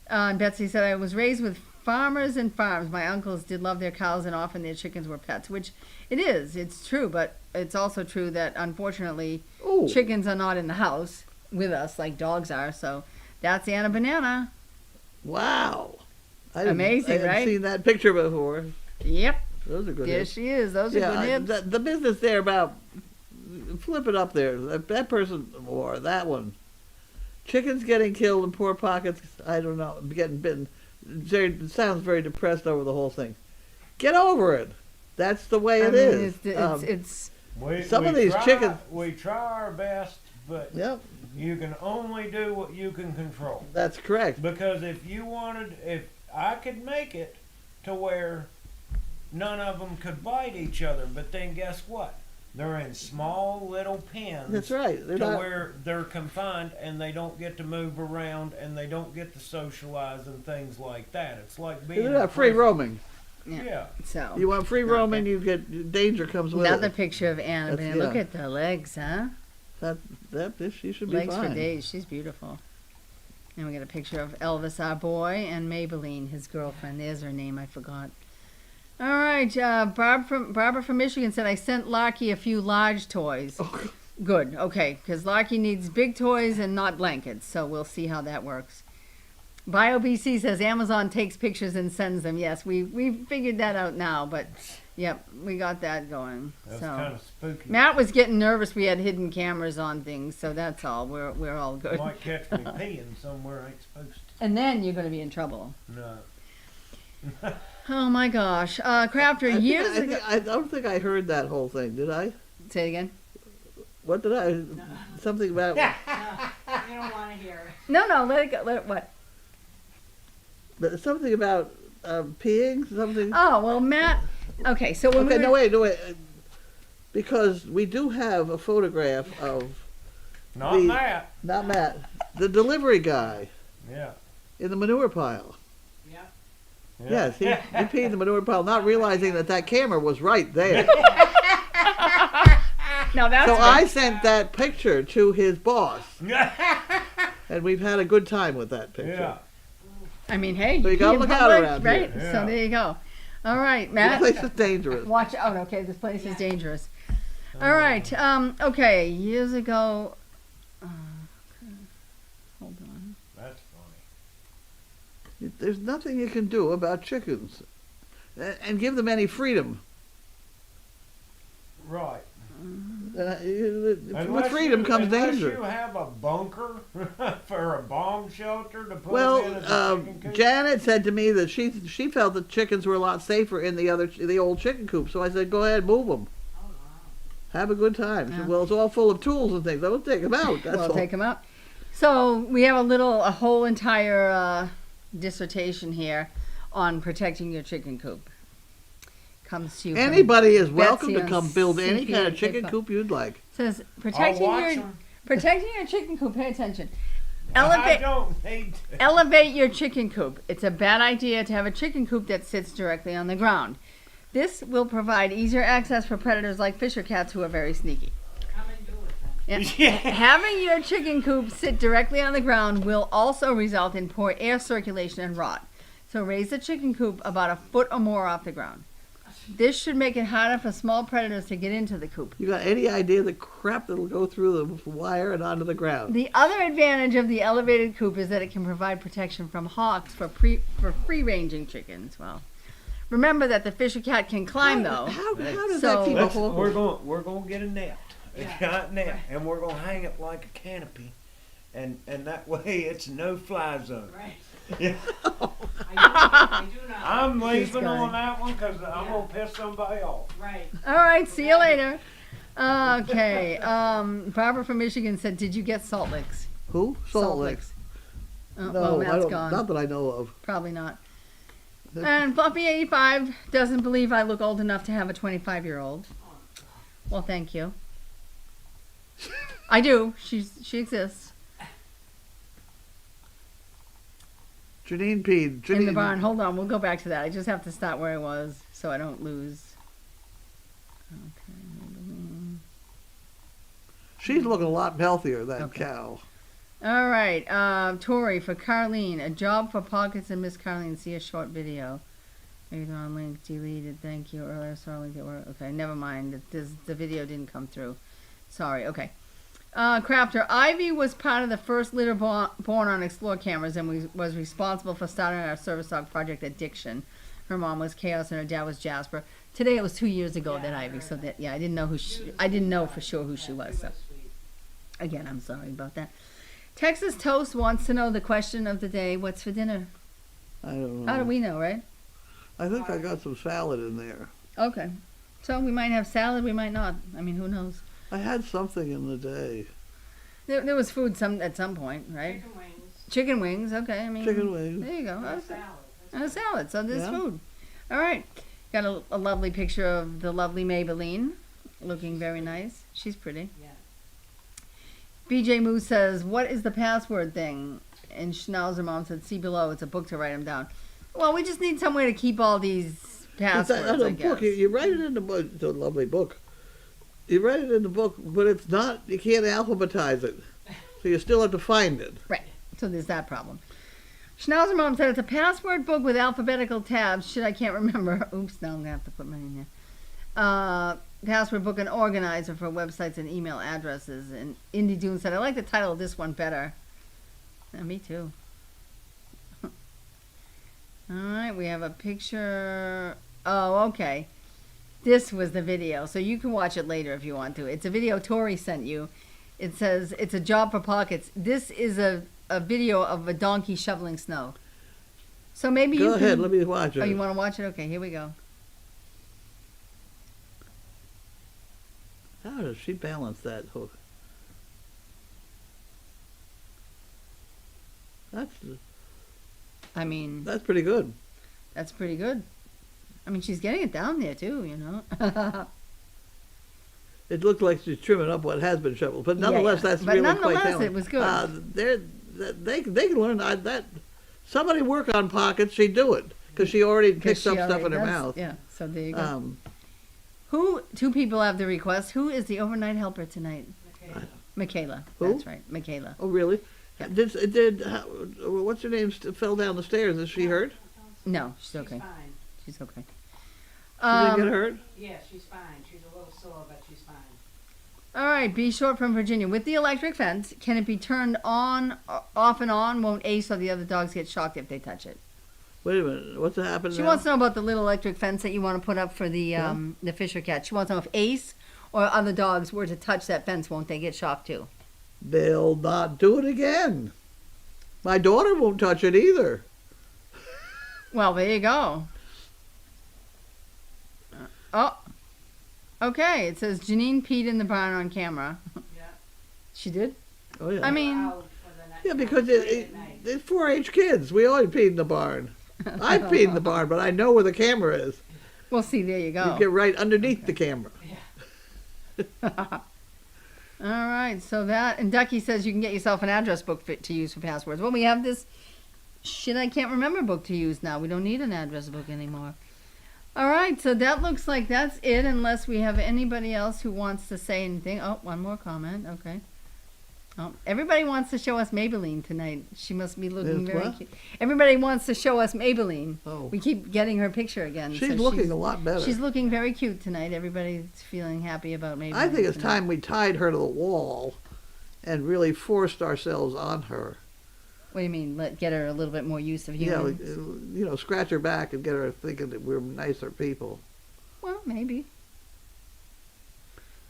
[SPEAKER 1] And Betsy said, I was raised with farmers and farms. My uncles did love their cows and often their chickens were pets, which it is. It's true, but it's also true that unfortunately
[SPEAKER 2] Ooh.
[SPEAKER 1] chickens are not in the house with us like dogs are. So that's Anna Banana.
[SPEAKER 2] Wow.
[SPEAKER 1] Amazing,
[SPEAKER 2] I hadn't
[SPEAKER 1] right?
[SPEAKER 2] seen that picture before.
[SPEAKER 1] Yep,
[SPEAKER 2] Those are good
[SPEAKER 1] there
[SPEAKER 2] hits.
[SPEAKER 1] she is. Those are good hits.
[SPEAKER 2] The business there about, flip it up there. That person, or that one. Chickens getting killed in poor pockets, I don't know, getting bitten. It sounds very depressed over the whole thing. Get over it. That's the way
[SPEAKER 1] I
[SPEAKER 2] it
[SPEAKER 1] mean,
[SPEAKER 2] is.
[SPEAKER 1] it's
[SPEAKER 2] Some of these chickens-
[SPEAKER 3] We try our best, but
[SPEAKER 2] Yep,
[SPEAKER 3] you can only do what you can control.
[SPEAKER 2] that's correct.
[SPEAKER 3] Because if I could make it to where none of them could bite each other. But then guess what? They're in small little pens.
[SPEAKER 2] That's right. They're
[SPEAKER 3] to
[SPEAKER 2] not,
[SPEAKER 3] where they're confined and they don't get to move around and they don't get to socialize and things like that. It's like being
[SPEAKER 2] they're
[SPEAKER 3] in
[SPEAKER 2] not free
[SPEAKER 3] prison.
[SPEAKER 2] roaming.
[SPEAKER 3] Yeah.
[SPEAKER 1] So
[SPEAKER 2] You want free
[SPEAKER 1] Not
[SPEAKER 2] roaming,
[SPEAKER 1] good.
[SPEAKER 2] you get danger comes with
[SPEAKER 1] another
[SPEAKER 2] it.
[SPEAKER 1] picture of Anna.
[SPEAKER 2] That's-
[SPEAKER 1] Look
[SPEAKER 2] yeah.
[SPEAKER 1] at the legs, huh?
[SPEAKER 2] She should be
[SPEAKER 1] Legs
[SPEAKER 2] fine.
[SPEAKER 1] for days. She's beautiful. And we got a picture of Elvis, our boy, and Maybelline, his girlfriend. There's her name. I forgot. All right. Barbara from Michigan said, I sent Larky a few large toys.
[SPEAKER 2] Oh,
[SPEAKER 1] Good. Okay. Because Larky needs big toys and not blankets. So we'll see how that works. BioBC says Amazon takes pictures and sends them. Yes, we figured that out now. But, yep, we got that going.
[SPEAKER 3] That's
[SPEAKER 1] So
[SPEAKER 3] kind of spooky.
[SPEAKER 1] Matt was getting nervous. We had hidden cameras on things. So that's all. We're all good.
[SPEAKER 3] Might catch me peeing somewhere I ain't supposed to.
[SPEAKER 1] And then you're going to be in trouble.
[SPEAKER 3] No.
[SPEAKER 1] Oh my gosh. Crafter, years ago.
[SPEAKER 2] I don't think I heard that whole thing, did I?
[SPEAKER 1] Say it again.
[SPEAKER 2] What did I? Something about.
[SPEAKER 4] You don't wanna hear it.
[SPEAKER 1] No, let it go. Let it what?
[SPEAKER 2] Something about peeing. Something.
[SPEAKER 1] Oh, well, Matt. Okay, so when
[SPEAKER 2] Okay,
[SPEAKER 1] we
[SPEAKER 2] no
[SPEAKER 1] were,
[SPEAKER 2] wait. Because we do have a photograph of
[SPEAKER 3] Not
[SPEAKER 2] The-
[SPEAKER 3] Matt.
[SPEAKER 2] not Matt, the delivery guy
[SPEAKER 3] Yeah.
[SPEAKER 2] in the manure pile.
[SPEAKER 4] Yeah.
[SPEAKER 2] Yes, he peed in the manure pile, not realizing that camera was right there.
[SPEAKER 1] no, that's
[SPEAKER 2] So
[SPEAKER 1] good.
[SPEAKER 2] I sent that picture to his boss, and we've had a good time with that picture.
[SPEAKER 3] Yeah.
[SPEAKER 1] I mean, hey,
[SPEAKER 2] So you
[SPEAKER 1] pee
[SPEAKER 2] gotta
[SPEAKER 1] in
[SPEAKER 2] look out
[SPEAKER 1] public,
[SPEAKER 2] around
[SPEAKER 1] right?
[SPEAKER 3] here.
[SPEAKER 1] So
[SPEAKER 3] Yeah.
[SPEAKER 1] there you go. All right,
[SPEAKER 2] This
[SPEAKER 1] Matt.
[SPEAKER 2] place is dangerous.
[SPEAKER 1] Watch out. Okay, this place is dangerous. All right. Okay, years ago. Okay, hold on.
[SPEAKER 3] That's funny.
[SPEAKER 2] There's nothing you can do about chickens, and give them any freedom.
[SPEAKER 3] Right.
[SPEAKER 2] With freedom comes
[SPEAKER 3] unless
[SPEAKER 2] danger.
[SPEAKER 3] you have a bunker for a bomb shelter to put
[SPEAKER 2] Well,
[SPEAKER 3] them in as a chicken coop.
[SPEAKER 2] Janet said to me that she felt that chickens were a lot safer in the old chicken coop. So I said, go ahead, move them.
[SPEAKER 4] Oh, wow.
[SPEAKER 2] Have a good time. She
[SPEAKER 1] Yeah.
[SPEAKER 2] said, well, it's all full of tools and things. I will take them out. That's
[SPEAKER 1] We'll
[SPEAKER 2] all.
[SPEAKER 1] take them out. So we have a whole entire dissertation here on protecting your chicken coop. Comes to you. from-
[SPEAKER 2] Anybody is welcome
[SPEAKER 1] Betsy
[SPEAKER 2] to
[SPEAKER 1] on
[SPEAKER 2] come build any kind of
[SPEAKER 1] CPA
[SPEAKER 2] chicken
[SPEAKER 1] Pip-Up.
[SPEAKER 2] coop you'd like.
[SPEAKER 1] Says
[SPEAKER 3] I'll
[SPEAKER 1] protecting
[SPEAKER 3] watch
[SPEAKER 1] your
[SPEAKER 3] 'em.
[SPEAKER 1] protecting your chicken coop. Pay attention.
[SPEAKER 3] I
[SPEAKER 1] Elevate
[SPEAKER 3] don't need to.
[SPEAKER 1] elevate your chicken coop. It's a bad idea to have a chicken coop that sits directly on the ground. This will provide easier access for predators like fisher cats who are very sneaky.
[SPEAKER 4] Come and do it then.
[SPEAKER 1] Yeah. Having your chicken coop sit directly on the ground will also result in poor air circulation and rot. So raise the chicken coop about a foot or more off the ground. This should make it harder for small predators to get into the coop.
[SPEAKER 2] You got any idea the crap that'll go through the wire and onto the ground?
[SPEAKER 1] The other advantage of the elevated coop is that it can provide protection from hawks for free-ranging chickens. Well, remember that the fisher cat can climb though.
[SPEAKER 2] How does
[SPEAKER 1] So-
[SPEAKER 2] that keep a
[SPEAKER 3] Let's-
[SPEAKER 2] hold?
[SPEAKER 3] we're gonna get a net, a
[SPEAKER 4] Yeah.
[SPEAKER 3] giant net, and we're gonna hang it like a canopy, and that way it's no fly zone.
[SPEAKER 4] Right.
[SPEAKER 3] Yeah.
[SPEAKER 4] I do not.
[SPEAKER 3] I'm
[SPEAKER 1] This
[SPEAKER 3] leaving
[SPEAKER 1] guy.
[SPEAKER 3] on that one because I'm
[SPEAKER 4] Yeah.
[SPEAKER 3] gonna piss somebody off.
[SPEAKER 4] Right.
[SPEAKER 1] All right, see you later. Okay, Barbara from Michigan said, "Did you get salt licks?"
[SPEAKER 2] Who? Salt Licks.
[SPEAKER 1] Oh,
[SPEAKER 2] No,
[SPEAKER 1] well,
[SPEAKER 2] I
[SPEAKER 1] Matt's
[SPEAKER 2] don't.
[SPEAKER 1] gone.
[SPEAKER 2] Not that I know of.
[SPEAKER 1] Probably not. And Fluffy85 doesn't believe I look old enough to have a 25-year-old. Well, thank you. I do. She exists
[SPEAKER 2] Janine peed.
[SPEAKER 1] in the barn. Hold on, we'll go back to that. I just have to start where I was so I don't lose. Okay, Maybelline.
[SPEAKER 2] She's looking a lot healthier, that
[SPEAKER 1] Okay.
[SPEAKER 2] cow.
[SPEAKER 1] All right, Tori for Carlene. A job for pockets and Miss Carlene. See a short video. Maybe on link deleted. Thank you. Earlier saw a link that were okay. Never mind. The video didn't come through. Sorry. Okay. Crafter. Ivy was part of the first litter born on Explore cameras and was responsible for starting our service dog project Addiction. Her mom was Chaos and her dad was Jasper. Today it was 2 years ago
[SPEAKER 4] Yeah,
[SPEAKER 1] that
[SPEAKER 4] I
[SPEAKER 1] Ivy.
[SPEAKER 4] heard
[SPEAKER 1] So
[SPEAKER 4] that.
[SPEAKER 1] that I didn't know I didn't know for sure who she was. So
[SPEAKER 4] sweet.
[SPEAKER 1] again, I'm sorry about that. Texas Toast wants to know the question of the day. What's for dinner?
[SPEAKER 2] I don't know.
[SPEAKER 1] How do we know, right?
[SPEAKER 2] I think I got some salad in there.
[SPEAKER 1] Okay. So we might have salad, we might not. I mean, who knows?
[SPEAKER 2] I had something in the day.
[SPEAKER 1] There was food at some point, right?
[SPEAKER 4] Chicken wings.
[SPEAKER 1] Chicken wings. Okay. I mean,
[SPEAKER 2] Chicken wings.
[SPEAKER 1] There you go.
[SPEAKER 4] And
[SPEAKER 1] Okay.
[SPEAKER 4] salad.
[SPEAKER 1] And a salad. So there's
[SPEAKER 2] Yeah.
[SPEAKER 1] food. All right. Got a lovely picture of the lovely Maybelline, looking very nice. She's pretty.
[SPEAKER 4] Yeah.
[SPEAKER 1] BJ Moose says, "What is the password thing?" And Schnauzer Mom said, "See below. It's a book to write them down." Well, we just need somewhere to keep all these passwords.
[SPEAKER 2] That's a
[SPEAKER 1] I
[SPEAKER 2] book.
[SPEAKER 1] guess.
[SPEAKER 2] You write it in the book. It's a lovely book. You write it in the book, but it's not. You can't alphabetize it, so you still have to find it.
[SPEAKER 1] Right. So there's that problem. Schnauzer Mom said it's a password book with alphabetical tabs. Shit, I can't remember. Oops, now I'm gonna have to put mine in here. Password book and organizer for websites and email addresses. And Indy Dune said, "I like the title of this one better." Yeah, me too. All right, we have a picture. Oh, okay. This was the video, so you can watch it later if you want to. It's a video Tori sent you. It says it's a job for pockets. This is a video of a donkey shoveling snow. So maybe
[SPEAKER 2] Go ahead, let me watch it.
[SPEAKER 1] Oh, you want to watch it? Okay, here we go.
[SPEAKER 2] How does she balance that hook?
[SPEAKER 1] I mean,
[SPEAKER 2] That's pretty good.
[SPEAKER 1] that's pretty good. I mean, she's getting it down there too, you know.
[SPEAKER 2] It looked like she's trimming up what has been shoveled, but nonetheless,
[SPEAKER 1] yeah.
[SPEAKER 2] that's
[SPEAKER 1] But
[SPEAKER 2] really
[SPEAKER 1] nonetheless,
[SPEAKER 2] quite talented.
[SPEAKER 1] it was good.
[SPEAKER 2] They can learn that. Somebody work on pockets, she'd do it because she already
[SPEAKER 1] 'Cause
[SPEAKER 2] picks
[SPEAKER 1] she
[SPEAKER 2] up stuff
[SPEAKER 1] already
[SPEAKER 2] in her
[SPEAKER 1] does.
[SPEAKER 2] mouth.
[SPEAKER 1] Yeah, so there you go. Two people have the request. Who is the overnight helper tonight?
[SPEAKER 4] Okay.
[SPEAKER 1] Michaela.
[SPEAKER 2] Who?
[SPEAKER 1] That's right, Michaela.
[SPEAKER 2] Oh, really?
[SPEAKER 1] Yeah.
[SPEAKER 2] What's her name? Fell down the stairs. Is she hurt?
[SPEAKER 1] No, she's okay.
[SPEAKER 4] She's fine.
[SPEAKER 1] She's okay.
[SPEAKER 2] She didn't get hurt?
[SPEAKER 4] Yeah, she's fine. She's a little sore, but she's fine.
[SPEAKER 1] All right, B Short from Virginia. With the electric fence, can it be turned on, off and on? Won't Ace or the other dogs get shocked if they touch it?
[SPEAKER 2] Wait a minute. What's happening
[SPEAKER 1] She
[SPEAKER 2] now?
[SPEAKER 1] wants to know about the little electric fence that you want to put up for the Fisher cat. She wants to know if Ace or other dogs were to touch that fence, won't they get shocked too?
[SPEAKER 2] They'll not do it again. My daughter won't touch it either.
[SPEAKER 1] Well, there you go. Oh, okay. It says Janine peed in the barn on camera.
[SPEAKER 4] Yeah.
[SPEAKER 1] She did?
[SPEAKER 2] Oh, yeah.
[SPEAKER 1] I mean,
[SPEAKER 4] Out for the night.
[SPEAKER 2] Yeah, because
[SPEAKER 4] late at night.
[SPEAKER 2] they're 4-H kids. We always peed in the barn. I peed in the barn, but I know where the camera is.
[SPEAKER 1] well, see, there you go.
[SPEAKER 2] You get right underneath the camera.
[SPEAKER 1] All right, so that, and Ducky says you can get yourself an address book to use for passwords. Well, we have this shit I can't remember book to use now. We don't need an address book anymore. All right, so that looks like that's it, unless we have anybody else who wants to say anything. Oh, one more comment. Okay. Oh, everybody wants to show us Maybelline tonight. She must be looking
[SPEAKER 2] Yes,
[SPEAKER 1] very
[SPEAKER 2] what?
[SPEAKER 1] cute. Everybody wants to show us Maybelline.
[SPEAKER 2] Oh.
[SPEAKER 1] We keep getting her picture again.
[SPEAKER 2] She's
[SPEAKER 1] so
[SPEAKER 2] looking a lot better.
[SPEAKER 1] She's looking very cute tonight. Everybody's feeling happy about Maybelline.
[SPEAKER 2] I think it's
[SPEAKER 1] tonight.
[SPEAKER 2] time we tied her to the wall and really forced ourselves on her.
[SPEAKER 1] What do you mean? Get her a little bit more use of
[SPEAKER 2] Yeah,
[SPEAKER 1] humans?
[SPEAKER 2] scratch her back and get her thinking that we're nicer people.
[SPEAKER 1] Well, maybe.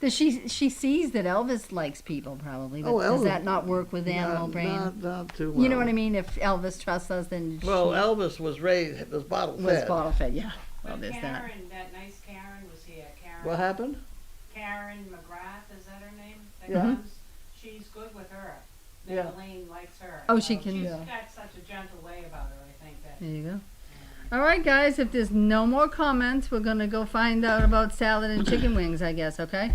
[SPEAKER 1] She sees that Elvis likes people, probably. But
[SPEAKER 2] Oh,
[SPEAKER 1] does
[SPEAKER 2] Elvis-
[SPEAKER 1] that not work with animal brain?
[SPEAKER 2] Not too well.
[SPEAKER 1] You know what I mean? If Elvis trusts us, then
[SPEAKER 2] Well,
[SPEAKER 1] she
[SPEAKER 2] Elvis was bottle
[SPEAKER 1] was
[SPEAKER 2] fed.
[SPEAKER 1] bottle fed. Yeah. Well,
[SPEAKER 4] When
[SPEAKER 1] there's that.
[SPEAKER 4] Karen, that nice Karen was here. Karen.
[SPEAKER 2] What happened?
[SPEAKER 4] Karen McGrath, is that her name? That
[SPEAKER 1] Yeah.
[SPEAKER 4] comes. She's good with her.
[SPEAKER 2] Yeah.
[SPEAKER 4] Maybelline likes her.
[SPEAKER 1] Oh,
[SPEAKER 4] So
[SPEAKER 1] she can-
[SPEAKER 4] She's
[SPEAKER 1] Yeah.
[SPEAKER 4] got such a gentle way about her. I think that.
[SPEAKER 1] There you go. All right, guys. If there's no more comments, we're gonna go find out about salad and chicken wings. I guess. Okay.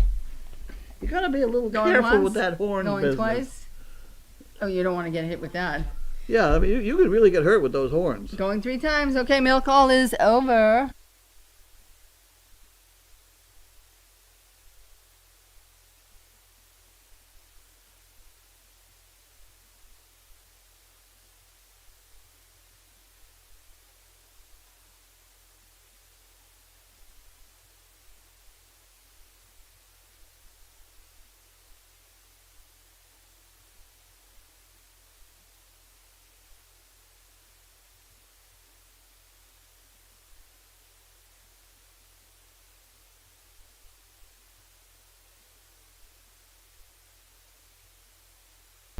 [SPEAKER 2] You gotta be a little
[SPEAKER 1] Going
[SPEAKER 2] careful
[SPEAKER 1] once,
[SPEAKER 2] with that horn
[SPEAKER 1] Going
[SPEAKER 2] business.
[SPEAKER 1] twice. Oh, you don't want to get hit with that.
[SPEAKER 2] Yeah, I mean, you could really get hurt with those horns.
[SPEAKER 1] Going 3 times. Okay, mail call is over.